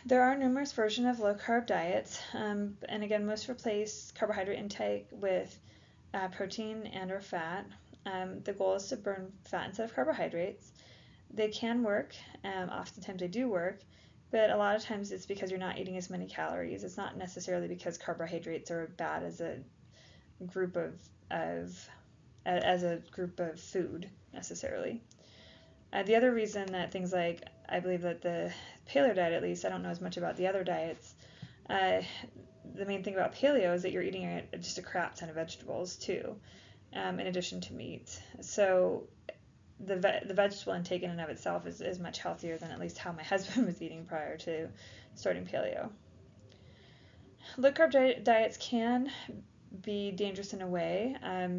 There are numerous versions of low carb diets, and again, most replace carbohydrate intake with protein and or fat. The goal is to burn fat instead of carbohydrates. They can work, oftentimes they do work, but a lot of times it's because you're not eating as many calories. It's not necessarily because carbohydrates are bad as a group of food necessarily. The other reason that things like, I believe that the paleo diet, at least, I don't know as much about the other diets, the main thing about paleo is that you're eating just a crap ton of vegetables too, in addition to meat. So the vegetable intake in and of itself is much healthier than at least how my husband was eating prior to starting paleo. Low carb diets can be dangerous in a way.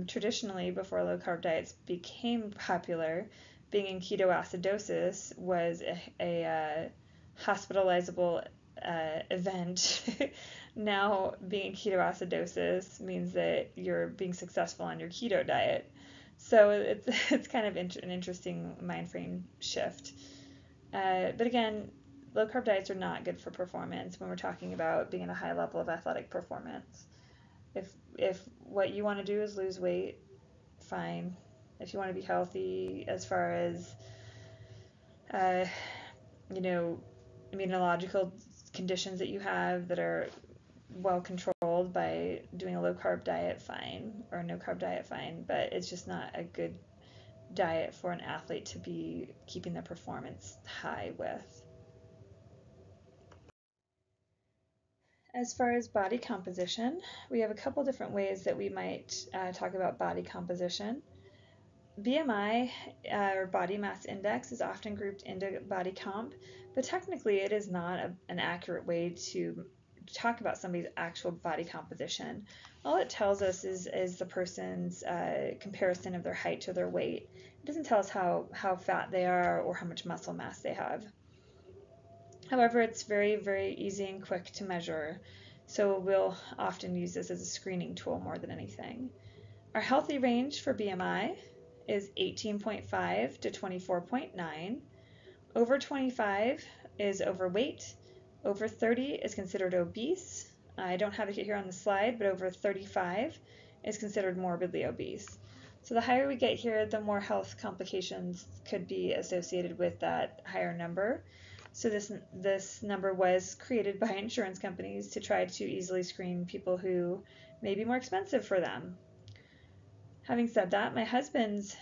Traditionally, before low carb diets became popular, being in ketoacidosis was a hospitalizable event. Now, being in ketoacidosis means that you're being successful on your keto diet. So it's kind of an interesting mind frame shift. But again, low carb diets are not good for performance when we're talking about being at a high level of athletic performance. If what you want to do is lose weight, fine. If you want to be healthy as far as immunological conditions that you have that are well controlled by doing a low carb diet, fine, or a no carb diet, fine, but it's just not a good diet for an athlete to be keeping their performance high with. As far as body composition, we have a couple different ways that we might talk about body composition. BMI, or body mass index, is often grouped into body comp, but technically it is not an accurate way to talk about somebody's actual body composition. All it tells us is the person's comparison of their height to their weight. It doesn't tell us how fat they are or how much muscle mass they have. However, it's very, very easy and quick to measure, so we'll often use this as a screening tool more than anything. Our healthy range for BMI is 18.5 to 24.9. Over 25 is overweight. Over 30 is considered obese. I don't have it here on the slide, but over 35 is considered morbidly obese. So the higher we get here, the more health complications could be associated with that higher number. So this number was created by insurance companies to try to easily screen people who may be more expensive for them. Having said that, my husband's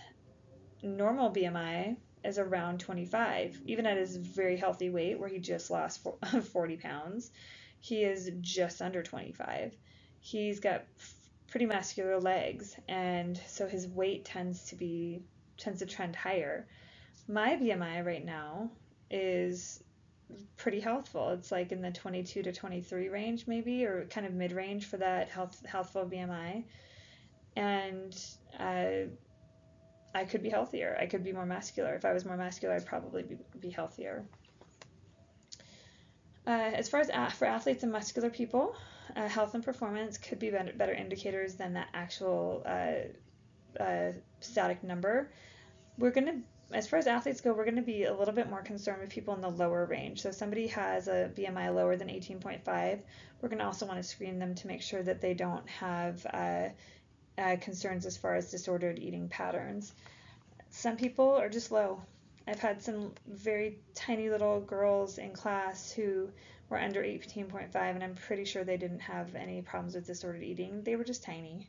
normal BMI is around 25. Even at his very healthy weight, where he just lost 40 pounds, he is just under 25. He's got pretty muscular legs, and so his weight tends to trend higher. My BMI right now is pretty healthful. It's like in the 22 to 23 range maybe, or kind of mid-range for that healthful BMI. And I could be healthier. I could be more muscular. If I was more muscular, I'd probably be healthier. As far as for athletes and muscular people, health and performance could be better indicators than that actual static number. As far as athletes go, we're going to be a little bit more concerned with people in the lower range. So if somebody has a BMI lower than 18.5, we're going to also want to screen them to make sure that they don't have concerns as far as disordered eating patterns. Some people are just low. I've had some very tiny little girls in class who were under 18.5, and I'm pretty sure they didn't have any problems with disordered eating. They were just tiny.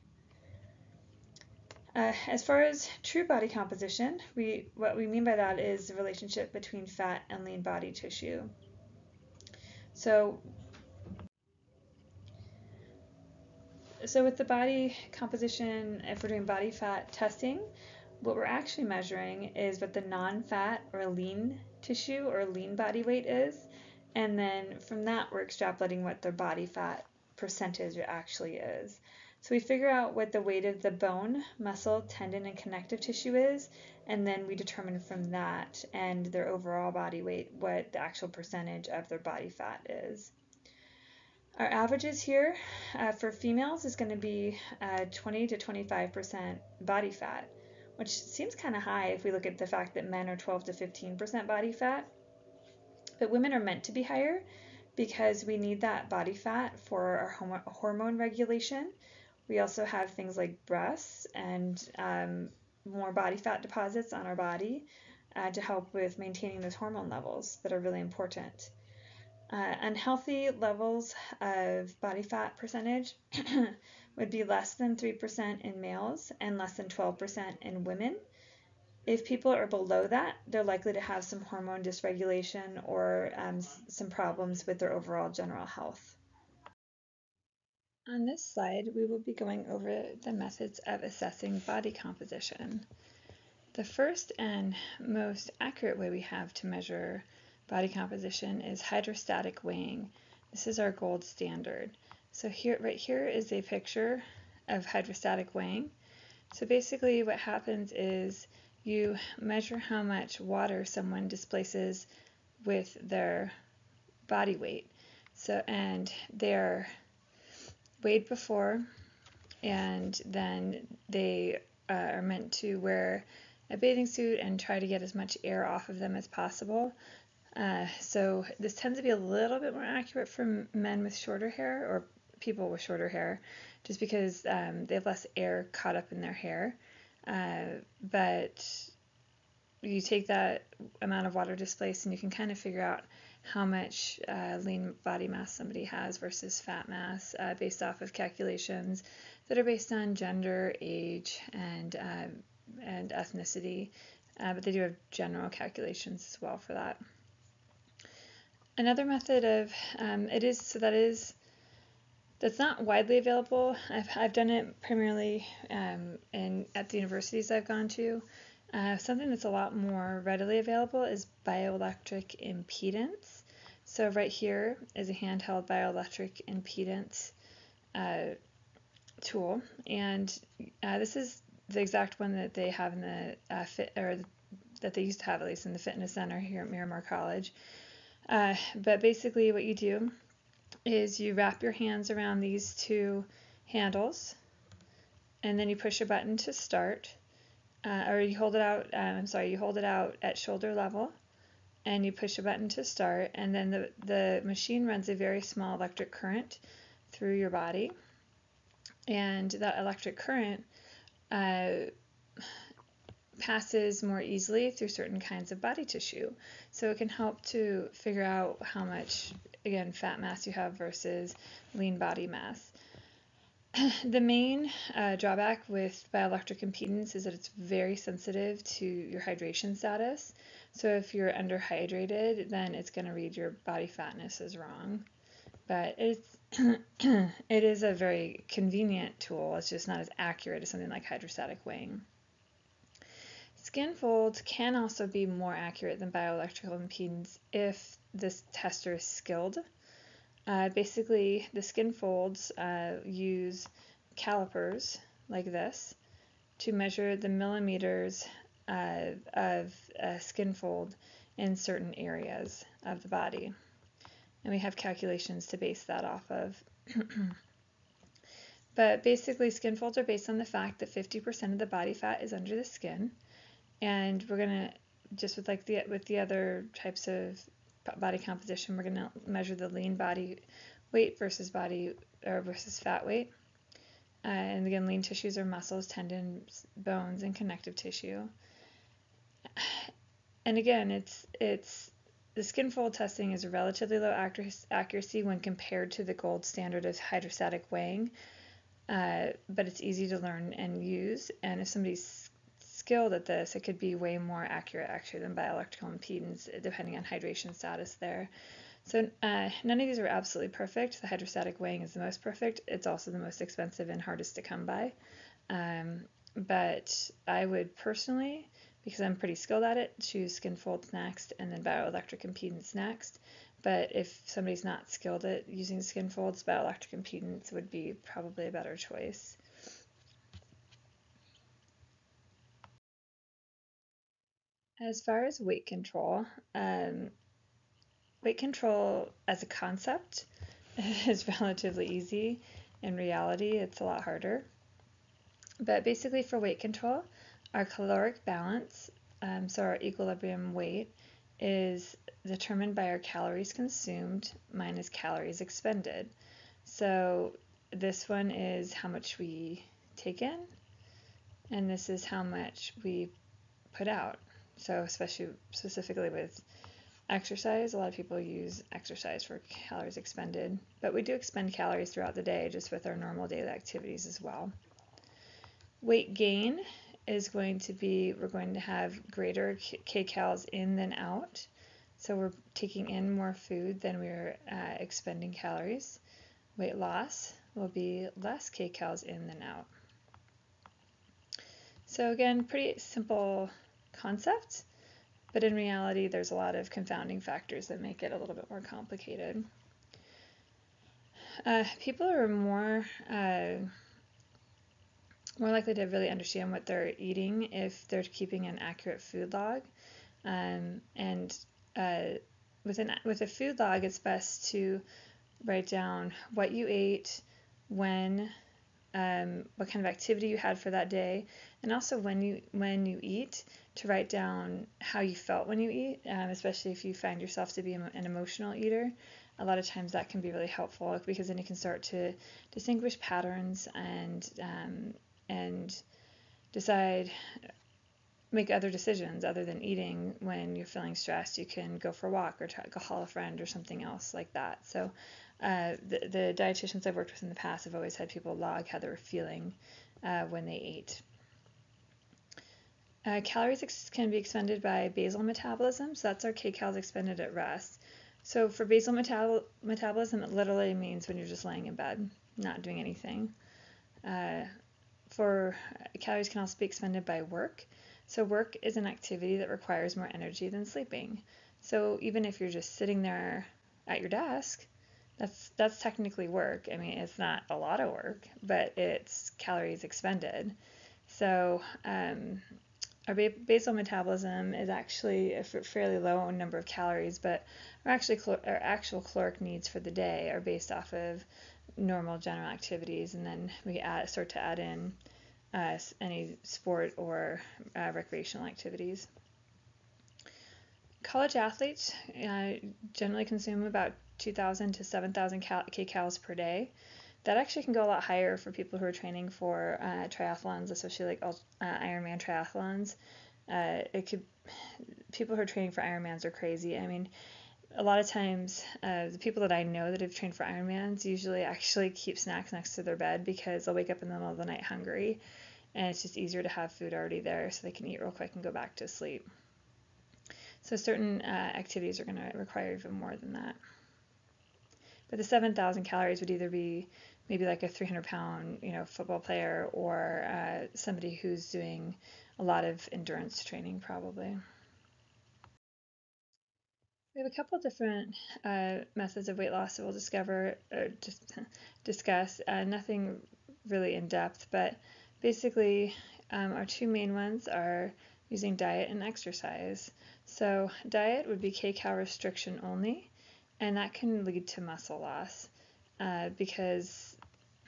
As far as true body composition, what we mean by that is the relationship between fat and lean body tissue. So with the body composition, if we're doing body fat testing, what we're actually measuring is what the non-fat or lean tissue or lean body weight is, and then from that we're extrapolating what their body fat percentage actually is. So we figure out what the weight of the bone, muscle, tendon, and connective tissue is, and then we determine from that and their overall body weight what the actual percentage of their body fat is. Our averages here for females is going to be 20 to 25% body fat, which seems kind of high if we look at the fact that men are 12 to 15% body fat. But women are meant to be higher because we need that body fat for our hormone regulation. We also have things like breasts and more body fat deposits on our body to help with maintaining those hormone levels that are really important. Unhealthy levels of body fat percentage would be less than 3% in males and less than 12% in women. If people are below that, they're likely to have some hormone dysregulation or some problems with their overall general health. On this slide, we will be going over the methods of assessing body composition. The first and most accurate way we have to measure body composition is hydrostatic weighing. This is our gold standard. So right here is a picture of hydrostatic weighing. So basically what happens is you measure how much water someone displaces with their body weight. And they're weighed before, and then they are meant to wear a bathing suit and try to get as much air off of them as possible. So this tends to be a little bit more accurate for men with shorter hair or people with shorter hair, just because they have less air caught up in their hair. But you take that amount of water displaced and you can kind of figure out how much lean body mass somebody has versus fat mass based off of calculations that are based on gender, age, and ethnicity. But they do have general calculations as well for that. Another method of that's not widely available. I've done it primarily at the universities I've gone to. Something that's a lot more readily available is bioelectric impedance. So right here is a handheld bioelectric impedance tool, and this is the exact one that they have in the that they used to have, at least in the fitness center here at Miramar College. But basically what you do is you wrap your hands around these two handles, and then you push a button to start, or you hold it out, you hold it out at shoulder level, and you push a button to start, and then the machine runs a very small electric current through your body, and that electric current passes more easily through certain kinds of body tissue. So it can help to figure out how much, again, fat mass you have versus lean body mass. The main drawback with bioelectric impedance is that it's very sensitive to your hydration status. So if you're underhydrated, then it's going to read your body fatness as wrong. But it's it is a very convenient tool. It's just not as accurate as something like hydrostatic weighing. Skin folds can also be more accurate than bioelectrical impedance if this tester is skilled. Basically, the skin folds use calipers like this to measure the millimeters of a skin fold in certain areas of the body. And we have calculations to base that off of. But basically, skin folds are based on the fact that 50% of the body fat is under the skin. And we're going to, just with like with the other types of body composition, we're going to measure the lean body weight versus fat weight. And again, lean tissues are muscles, tendons, bones, and connective tissue. And again, it's the skin fold testing is a relatively low accuracy when compared to the gold standard of hydrostatic weighing, but it's easy to learn and use. And if somebody's skilled at this, it could be way more accurate actually than bioelectrical impedance, depending on hydration status there. So none of these are absolutely perfect. The hydrostatic weighing is the most perfect. It's also the most expensive and hardest to come by. But I would personally, because I'm pretty skilled at it, choose skin folds next and then bioelectric impedance next. But if somebody's not skilled at using skin folds, bioelectric impedance would be probably a better choice. As far as weight control as a concept is relatively easy. In reality, it's a lot harder. But basically for weight control, our caloric balance, so our equilibrium weight, is determined by our calories consumed minus calories expended. So this one is how much we take in, and this is how much we put out. So specifically with exercise, a lot of people use exercise for calories expended, but we do expend calories throughout the day just with our normal daily activities as well. Weight gain is going to be, we're going to have greater kcals in than out. So we're taking in more food than we're expending calories. Weight loss will be less kcals in than out. So again, pretty simple concept, but in reality, there's a lot of confounding factors that make it a little bit more complicated. People are more likely to really understand what they're eating if they're keeping an accurate food log. With a food log, it's best to write down what you ate, when, what kind of activity you had for that day, and also when you eat, to write down how you felt when you eat, especially if you find yourself to be an emotional eater. A lot of times that can be really helpful because then you can start to distinguish patterns and make other decisions other than eating. When you're feeling stressed, you can go for a walk or call a friend or something else like that. So the dietitians I've worked with in the past have always had people log how they were feeling when they ate. Calories can be expended by basal metabolism, so that's our kcals expended at rest. So for basal metabolism, it literally means when you're just laying in bed, not doing anything. For calories can also be expended by work. So work is an activity that requires more energy than sleeping. So even if you're just sitting there at your desk, that's technically work. I mean, it's not a lot of work, but it's calories expended. So our basal metabolism is actually a fairly low number of calories, but our actual caloric needs for the day are based off of normal general activities, and then we start to add in any sport or recreational activities. College athletes generally consume about 2,000 to 7,000 kcals per day. That actually can go a lot higher for people who are training for triathlons, especially like Ironman triathlons. People who are training for Ironmans are crazy. I mean, a lot of times the people that I know that have trained for Ironmans usually actually keep snacks next to their bed because they'll wake up in the middle of the night hungry, and it's just easier to have food already there so they can eat real quick and go back to sleep. So certain activities are going to require even more than that. But the 7,000 calories would either be maybe like a 300-pound, football player, or somebody who's doing a lot of endurance training, probably. We have a couple different methods of weight loss that we'll discuss. Nothing really in depth, but basically our two main ones are using diet and exercise. So diet would be kcal restriction only, and that can lead to muscle loss because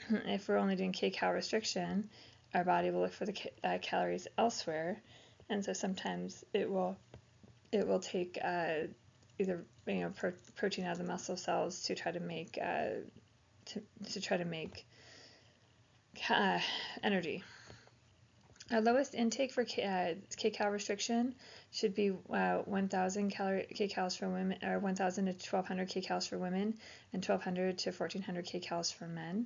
if we're only doing kcal restriction, our body will look for the calories elsewhere, and so sometimes it will take either protein out of the muscle cells to try to make energy. Our lowest intake for kcal restriction should be 1,000 kcals for women, or 1,000 to 1,200 kcals for women, and 1,200 to 1,400 kcals for men.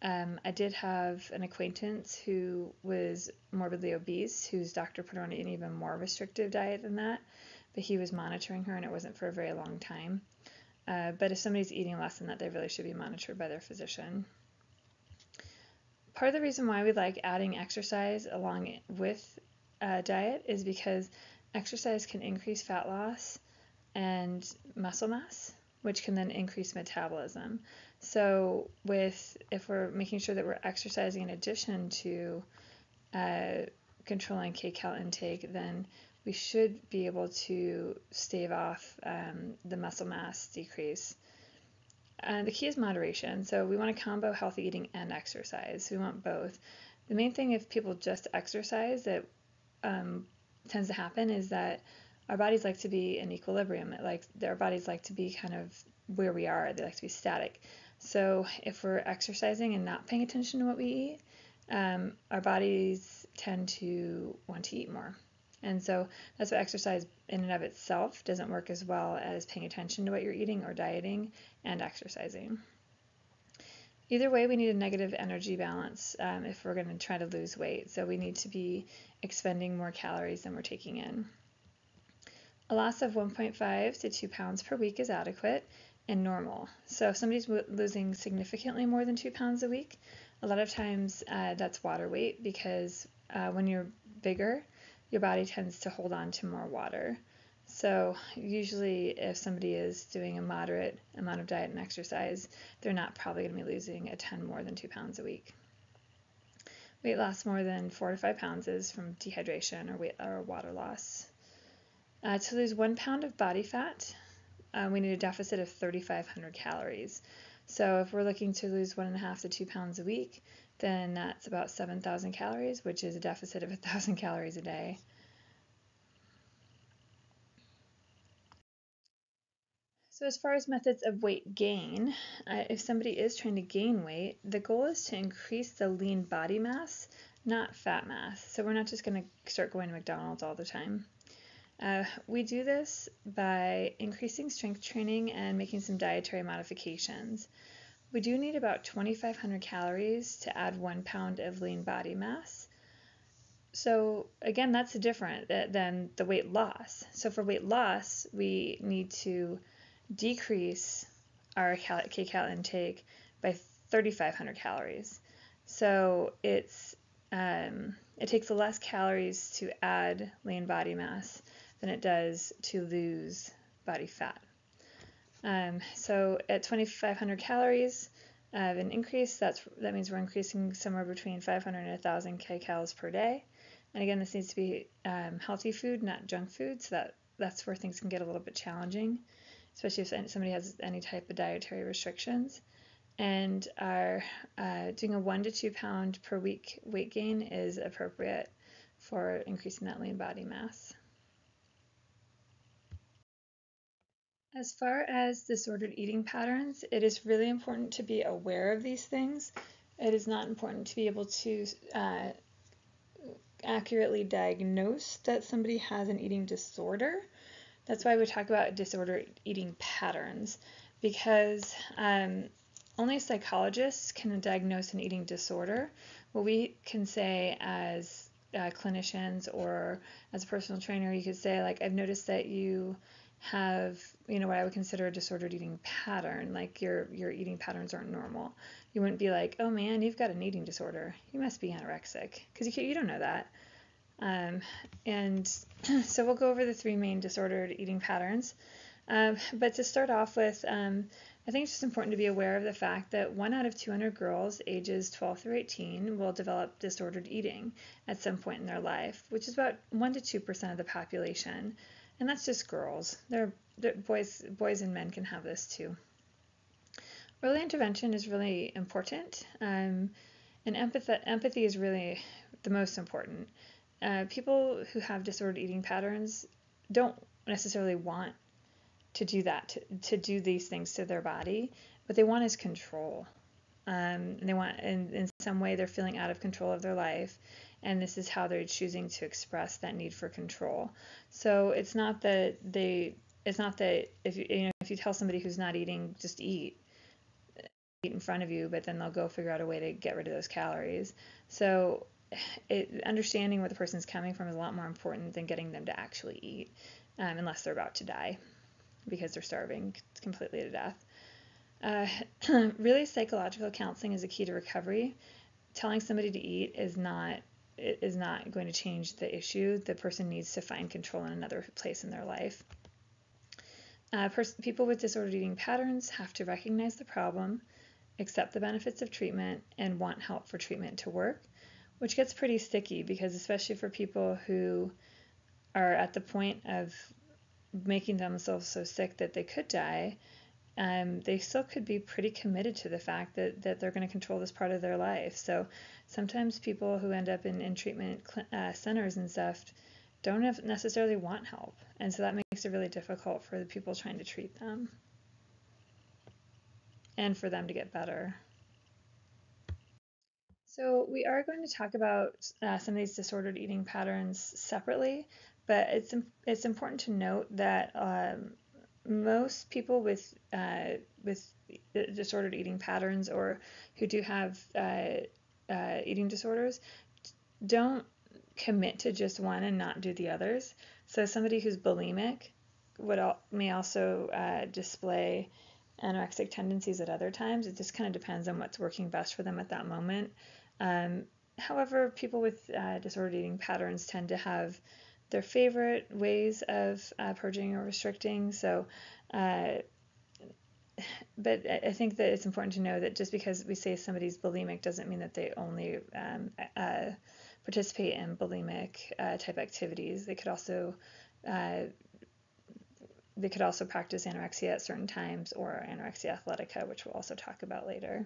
I did have an acquaintance who was morbidly obese, whose doctor put her on an even more restrictive diet than that, but he was monitoring her, and it wasn't for a very long time. But if somebody's eating less than that, they really should be monitored by their physician. Part of the reason why we like adding exercise along with diet is because exercise can increase fat loss and muscle mass, which can then increase metabolism. So if we're making sure that we're exercising in addition to controlling kcal intake, then we should be able to stave off the muscle mass decrease. The key is moderation. So we want to combo healthy eating and exercise. We want both. The main thing if people just exercise that tends to happen is that our bodies like to be in equilibrium. Our bodies like to be kind of where we are. They like to be static. So if we're exercising and not paying attention to what we eat, our bodies tend to want to eat more. And so that's why exercise in and of itself doesn't work as well as paying attention to what you're eating or dieting and exercising. Either way, we need a negative energy balance if we're going to try to lose weight. So we need to be expending more calories than we're taking in. A loss of 1.5 to 2 pounds per week is adequate and normal. So if somebody's losing significantly more than 2 pounds a week, a lot of times that's water weight, because when you're bigger, your body tends to hold on to more water. So usually if somebody is doing a moderate amount of diet and exercise, they're not probably going to be losing a ton more than 2 pounds a week. Weight loss more than 4 to 5 pounds is from dehydration or water loss. To lose 1 pound of body fat, we need a deficit of 3,500 calories. So if we're looking to lose 1.5 to 2 pounds a week, then that's about 7,000 calories, which is a deficit of 1,000 calories a day. So as far as methods of weight gain, if somebody is trying to gain weight, the goal is to increase the lean body mass, not fat mass. So we're not just going to start going to McDonald's all the time. We do this by increasing strength training and making some dietary modifications. We do need about 2,500 calories to add 1 pound of lean body mass. So again, that's different than the weight loss. So for weight loss, we need to decrease our kcal intake by 3,500 calories. So it takes less calories to add lean body mass than it does to lose body fat. So at 2,500 calories of an increase, that means we're increasing somewhere between 500 and 1,000 kcals per day. And again, this needs to be healthy food, not junk food, so that's where things can get a little bit challenging, especially if somebody has any type of dietary restrictions. And doing a 1 to 2 pound per week weight gain is appropriate for increasing that lean body mass. As far as disordered eating patterns, it is really important to be aware of these things. It is not important to be able to accurately diagnose that somebody has an eating disorder. That's why we talk about disordered eating patterns, because only psychologists can diagnose an eating disorder. What we can say as clinicians or as a personal trainer, you could say, like, I've noticed that you have, what I would consider a disordered eating pattern, like your eating patterns aren't normal. You wouldn't be like, oh man, you've got an eating disorder, you must be anorexic, because you don't know that. And so we'll go over the 3 main disordered eating patterns. But to start off with, I think it's just important to be aware of the fact that 1 out of 200 girls ages 12 through 18 will develop disordered eating at some point in their life, which is about 1 to 2% of the population. And that's just girls. Boys and men can have this too. Early intervention is really important, and empathy is really the most important. People who have disordered eating patterns don't necessarily want to do that, to do these things to their body. What they want is control. They want, in some way, they're feeling out of control of their life, and this is how they're choosing to express that need for control. So it's not that if you tell somebody who's not eating, just eat in front of you, but then they'll go figure out a way to get rid of those calories. So understanding where the person's coming from is a lot more important than getting them to actually eat, unless they're about to die because they're starving completely to death. Really, psychological counseling is a key to recovery. Telling somebody to eat is not going to change the issue. The person needs to find control in another place in their life. People with disordered eating patterns have to recognize the problem, accept the benefits of treatment, and want help for treatment to work, which gets pretty sticky because especially for people who are at the point of making themselves so sick that they could die, they still could be pretty committed to the fact that they're going to control this part of their life. So sometimes people who end up in treatment centers and stuff don't necessarily want help, and so that makes it really difficult for the people trying to treat them and for them to get better. So we are going to talk about some of these disordered eating patterns separately, but it's important to note that most people with disordered eating patterns or who do have eating disorders don't commit to just one and not do the others. So somebody who's bulimic may also display anorexic tendencies at other times. It just kind of depends on what's working best for them at that moment. However, people with disordered eating patterns tend to have their favorite ways of purging or restricting. So, but I think that it's important to know that just because we say somebody's bulimic doesn't mean that they only participate in bulimic type activities. They could also practice anorexia at certain times or anorexia athletica, which we'll also talk about later.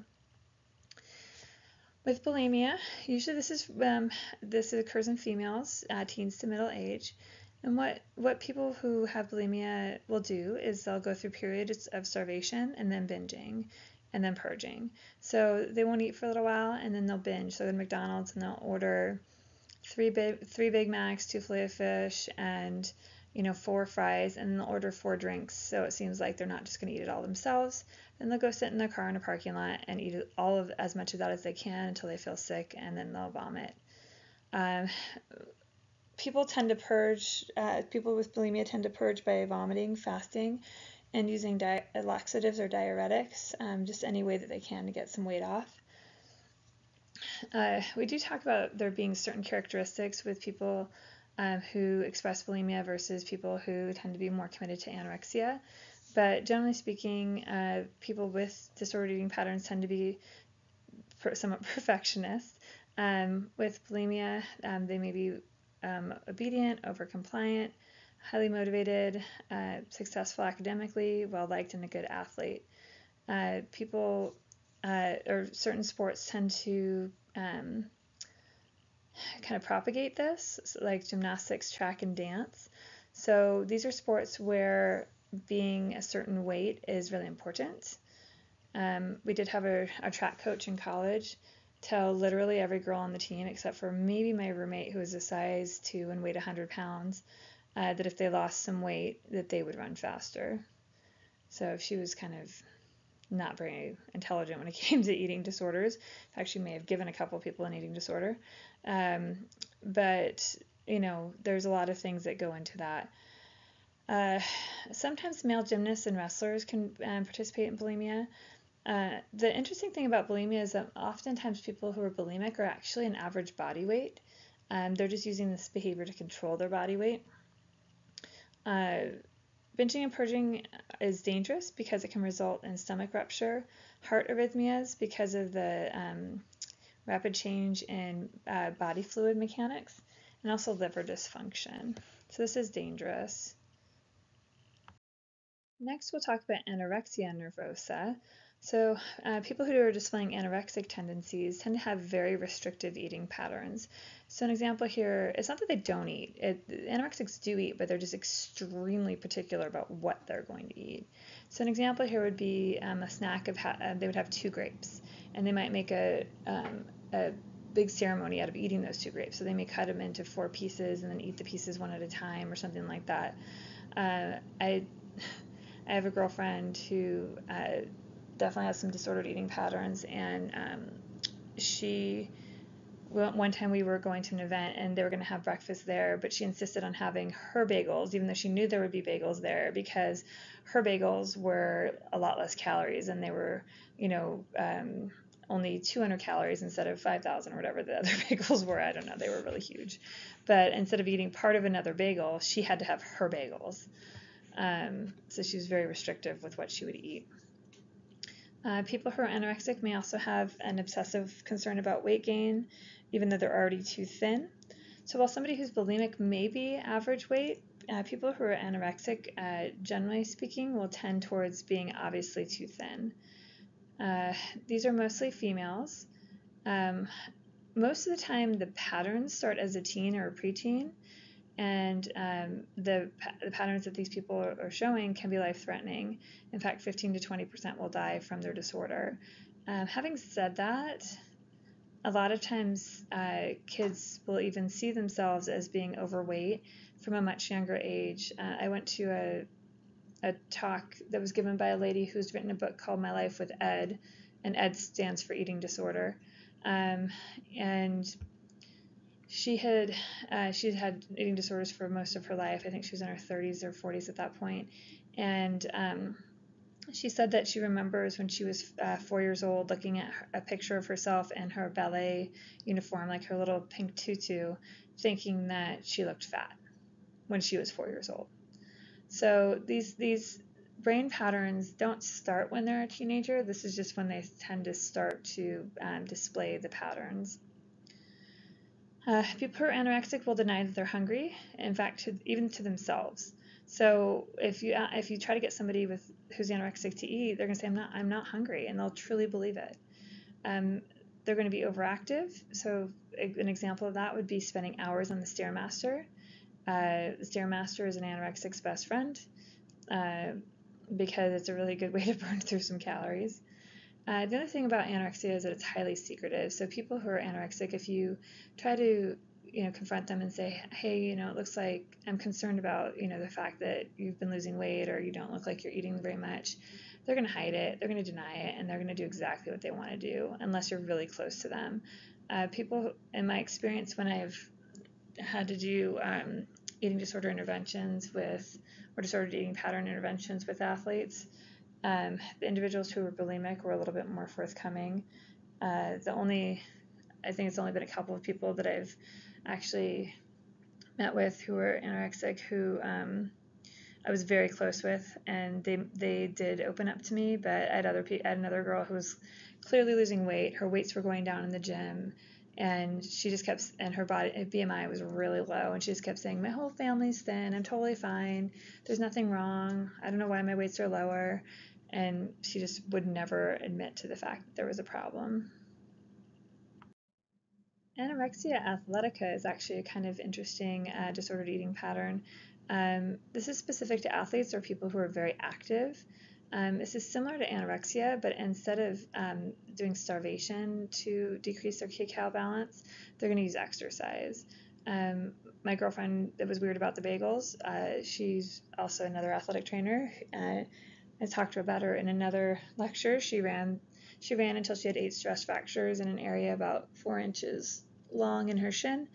With bulimia, usually this occurs in females, teens to middle age. And what people who have bulimia will do is they'll go through periods of starvation and then binging and then purging. So they won't eat for a little while and then they'll binge. So in McDonald's, and they'll order three Big Macs, 2 Filet-O-Fish, and 4 fries, and they'll order 4 drinks. So it seems like they're not just going to eat it all themselves. Then they'll go sit in their car in a parking lot and eat as much of that as they can until they feel sick, and then they'll vomit. People tend to purge. People with bulimia tend to purge by vomiting, fasting, and using laxatives or diuretics, just any way that they can to get some weight off. We do talk about there being certain characteristics with people who express bulimia versus people who tend to be more committed to anorexia. But generally speaking, people with disordered eating patterns tend to be somewhat perfectionists. With bulimia, they may be obedient, over-compliant, highly motivated, successful academically, well-liked, and a good athlete. People or certain sports tend to kind of propagate this, like gymnastics, track, and dance. So these are sports where being a certain weight is really important. We did have a track coach in college tell literally every girl on the team, except for maybe my roommate who was a size 2 and weighed 100 pounds, that if they lost some weight, that they would run faster. So she was kind of not very intelligent when it came to eating disorders. In fact, she may have given a couple people an eating disorder. But, you know, there's a lot of things that go into that. Sometimes male gymnasts and wrestlers can participate in bulimia. The interesting thing about bulimia is that oftentimes people who are bulimic are actually an average body weight. They're just using this behavior to control their body weight. Binging and purging is dangerous because it can result in stomach rupture, heart arrhythmias because of the rapid change in body fluid mechanics, and also liver dysfunction. So this is dangerous. Next, we'll talk about anorexia nervosa. So people who are displaying anorexic tendencies tend to have very restrictive eating patterns. So an example here, it's not that they don't eat. Anorexics do eat, but they're just extremely particular about what they're going to eat. So an example here would be a snack of, they would have 2 grapes, and they might make a big ceremony out of eating those 2 grapes. So they may cut them into 4 pieces and then eat the pieces one at a time or something like that. I have a girlfriend who definitely has some disordered eating patterns, and one time we were going to an event and they were going to have breakfast there, but she insisted on having her bagels, even though she knew there would be bagels there, because her bagels were a lot less calories, and they were, you know, only 200 calories instead of 5,000 or whatever the other bagels were. I don't know, they were really huge. But instead of eating part of another bagel, she had to have her bagels. So she was very restrictive with what she would eat. People who are anorexic may also have an obsessive concern about weight gain, even though they're already too thin. So while somebody who's bulimic may be average weight, people who are anorexic, generally speaking, will tend towards being obviously too thin. These are mostly females. Most of the time, the patterns start as a teen or a preteen, and the patterns that these people are showing can be life-threatening. In fact, 15 to 20% will die from their disorder. Having said that, a lot of times kids will even see themselves as being overweight from a much younger age. I went to a talk that was given by a lady who's written a book called My Life with Ed, and Ed stands for eating disorder. And she'd had eating disorders for most of her life. I think she was in her 30s or 40s at that point. And she said that she remembers when she was 4 years old looking at a picture of herself in her ballet uniform, like her little pink tutu, thinking that she looked fat when she was 4 years old. So these brain patterns don't start when they're a teenager. This is just when they tend to start to display the patterns. People who are anorexic will deny that they're hungry, in fact, even to themselves. So if you try to get somebody who's anorexic to eat, they're going to say, I'm not hungry, and they'll truly believe it. They're going to be overactive. So an example of that would be spending hours on the Stairmaster. The Stairmaster is an anorexic's best friend because it's a really good way to burn through some calories. The other thing about anorexia is that it's highly secretive. So people who are anorexic, if you try to, confront them and say, hey, it looks like I'm concerned about, the fact that you've been losing weight or you don't look like you're eating very much, they're going to hide it, they're going to deny it, and they're going to do exactly what they want to do unless you're really close to them. People, in my experience, when I've had to do eating disorder interventions or disordered eating pattern interventions with athletes, the individuals who were bulimic were a little bit more forthcoming. I think it's only been a couple of people that I've actually met with who were anorexic who I was very close with, and they did open up to me. But I had another girl who was clearly losing weight. Her weights were going down in the gym, and she just kept, and her body BMI was really low, and she just kept saying, my whole family's thin, I'm totally fine, there's nothing wrong, I don't know why my weights are lower. And she just would never admit to the fact that there was a problem. Anorexia athletica is actually a kind of interesting disordered eating pattern. This is specific to athletes or people who are very active. This is similar to anorexia, but instead of doing starvation to decrease their kcal balance, they're going to use exercise. My girlfriend that was weird about the bagels, she's also another athletic trainer. I talked to her about her in another lecture. She ran until she had 8 stress fractures in an area about 4 inches long in her shin,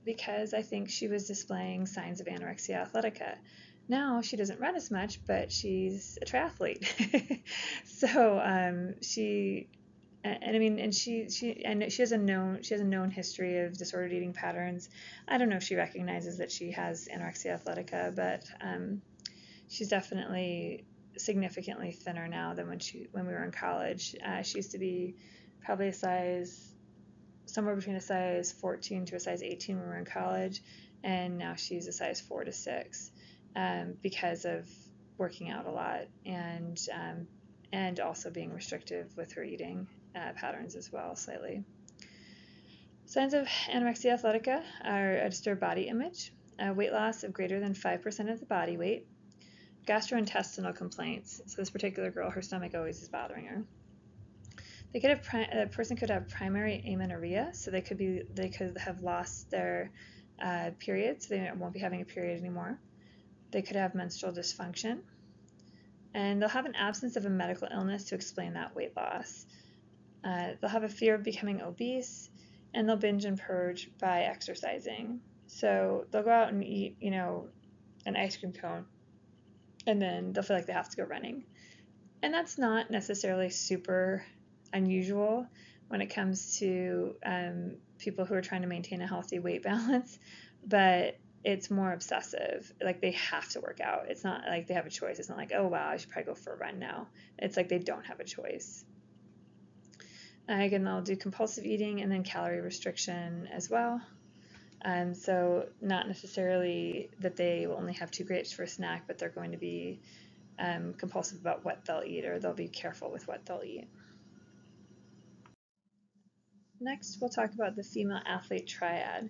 because I think she was displaying signs of anorexia athletica. Now she doesn't run as much, but she's a triathlete. So she has a known history of disordered eating patterns. I don't know if she recognizes that she has anorexia athletica, but she's definitely significantly thinner now than when we were in college. She used to be probably somewhere between a size 14 to a size 18 when we were in college, and now she's a size 4 to 6 because of working out a lot and also being restrictive with her eating patterns as well, slightly. Signs of anorexia athletica are a disturbed body image, weight loss of greater than 5% of the body weight, gastrointestinal complaints. So this particular girl, her stomach always is bothering her. A person could have primary amenorrhea, so they could have lost their period, so they won't be having a period anymore. They could have menstrual dysfunction, and they'll have an absence of a medical illness to explain that weight loss. They'll have a fear of becoming obese, and they'll binge and purge by exercising. So they'll go out and eat, an ice cream cone, and then they'll feel like they have to go running. And that's not necessarily super unusual when it comes to people who are trying to maintain a healthy weight balance, but it's more obsessive. Like they have to work out. It's not like they have a choice. It's not like, oh wow, I should probably go for a run now. It's like they don't have a choice. Again, they'll do compulsive eating and then calorie restriction as well. So not necessarily that they will only have 2 grapes for a snack, but they're going to be compulsive about what they'll eat, or they'll be careful with what they'll eat. Next, we'll talk about the female athlete triad.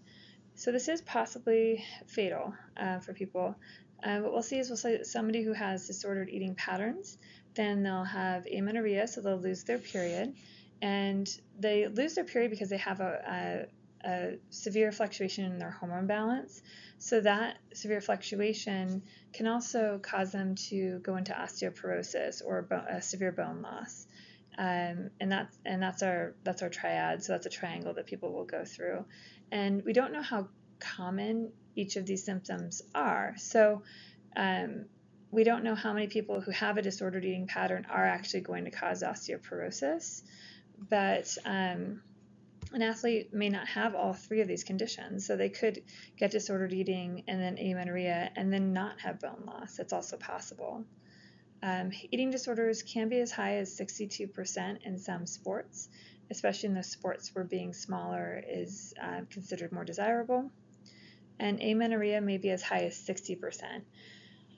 So this is possibly fatal for people. What we'll see somebody who has disordered eating patterns, then they'll have amenorrhea, so they'll lose their period, and they lose their period because they have a severe fluctuation in their hormone balance. So that severe fluctuation can also cause them to go into osteoporosis or a severe bone loss. And that's our triad. So that's a triangle that people will go through. And we don't know how common each of these symptoms are. So we don't know how many people who have a disordered eating pattern are actually going to cause osteoporosis. But an athlete may not have all 3 of these conditions. So they could get disordered eating and then amenorrhea and then not have bone loss. That's also possible. Eating disorders can be as high as 62% in some sports, especially in those sports where being smaller is considered more desirable. And amenorrhea may be as high as 60%.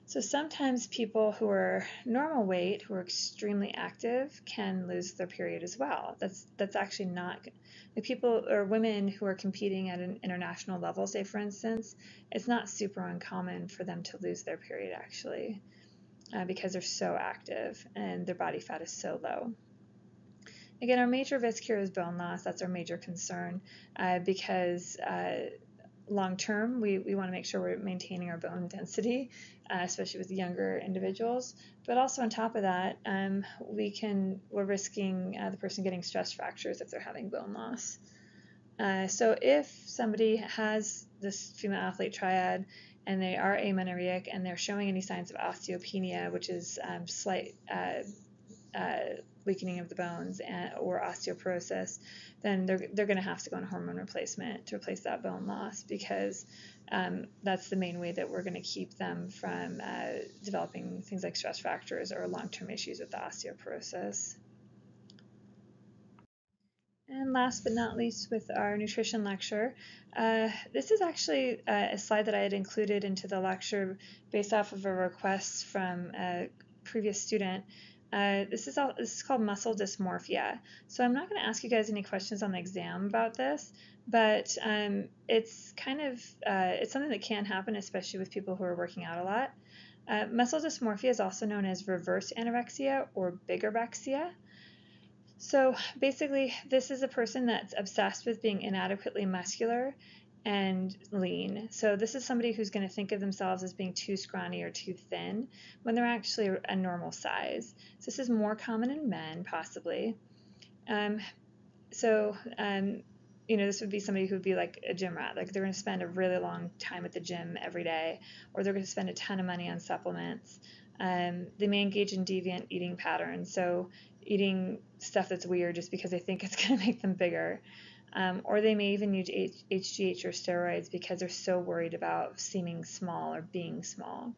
So sometimes people who are normal weight, who are extremely active, can lose their period as well. That's actually not, like people or women who are competing at an international level, say for instance, it's not super uncommon for them to lose their period actually. Because they're so active and their body fat is so low. Again, our major risk here is bone loss. That's our major concern because long term, we want to make sure we're maintaining our bone density, especially with younger individuals. But also on top of that, we're risking the person getting stress fractures if they're having bone loss. So if somebody has this female athlete triad and they are amenorrheic and they're showing any signs of osteopenia, which is slight weakening of the bones or osteoporosis, then they're going to have to go on hormone replacement to replace that bone loss, because that's the main way that we're going to keep them from developing things like stress fractures or long-term issues with the osteoporosis. And last but not least, with our nutrition lecture, this is actually a slide that I had included into the lecture based off of a request from a previous student. This is called muscle dysmorphia. So I'm not going to ask you guys any questions on the exam about this, but it's kind of it's something that can happen, especially with people who are working out a lot. Muscle dysmorphia is also known as reverse anorexia or bigorexia. So basically, this is a person that's obsessed with being inadequately muscular and lean. So this is somebody who's going to think of themselves as being too scrawny or too thin when they're actually a normal size. So this is more common in men, possibly. This would be somebody who would be like a gym rat. Like they're going to spend a really long time at the gym every day, or they're going to spend a ton of money on supplements. They may engage in deviant eating patterns, so eating stuff that's weird just because they think it's going to make them bigger. Or they may even use HGH or steroids because they're so worried about seeming small or being small.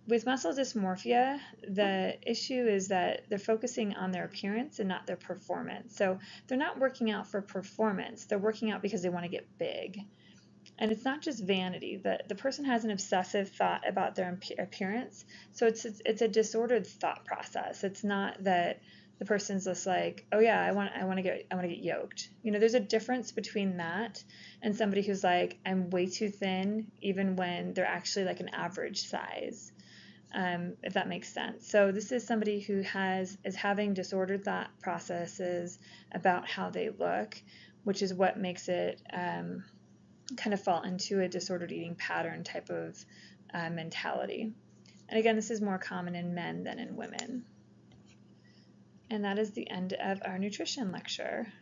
With muscle dysmorphia, the issue is that they're focusing on their appearance and not their performance. So they're not working out for performance, they're working out because they want to get big. And it's not just vanity. The person has an obsessive thought about their appearance, so it's a disordered thought process. It's not that the person's just like, oh yeah, I want to get yoked. There's a difference between that and somebody who's like, I'm way too thin, even when they're actually like an average size. If that makes sense. So this is somebody who is having disordered thought processes about how they look, which is what makes it kind of fall into a disordered eating pattern type of mentality. And again, this is more common in men than in women. And that is the end of our nutrition lecture.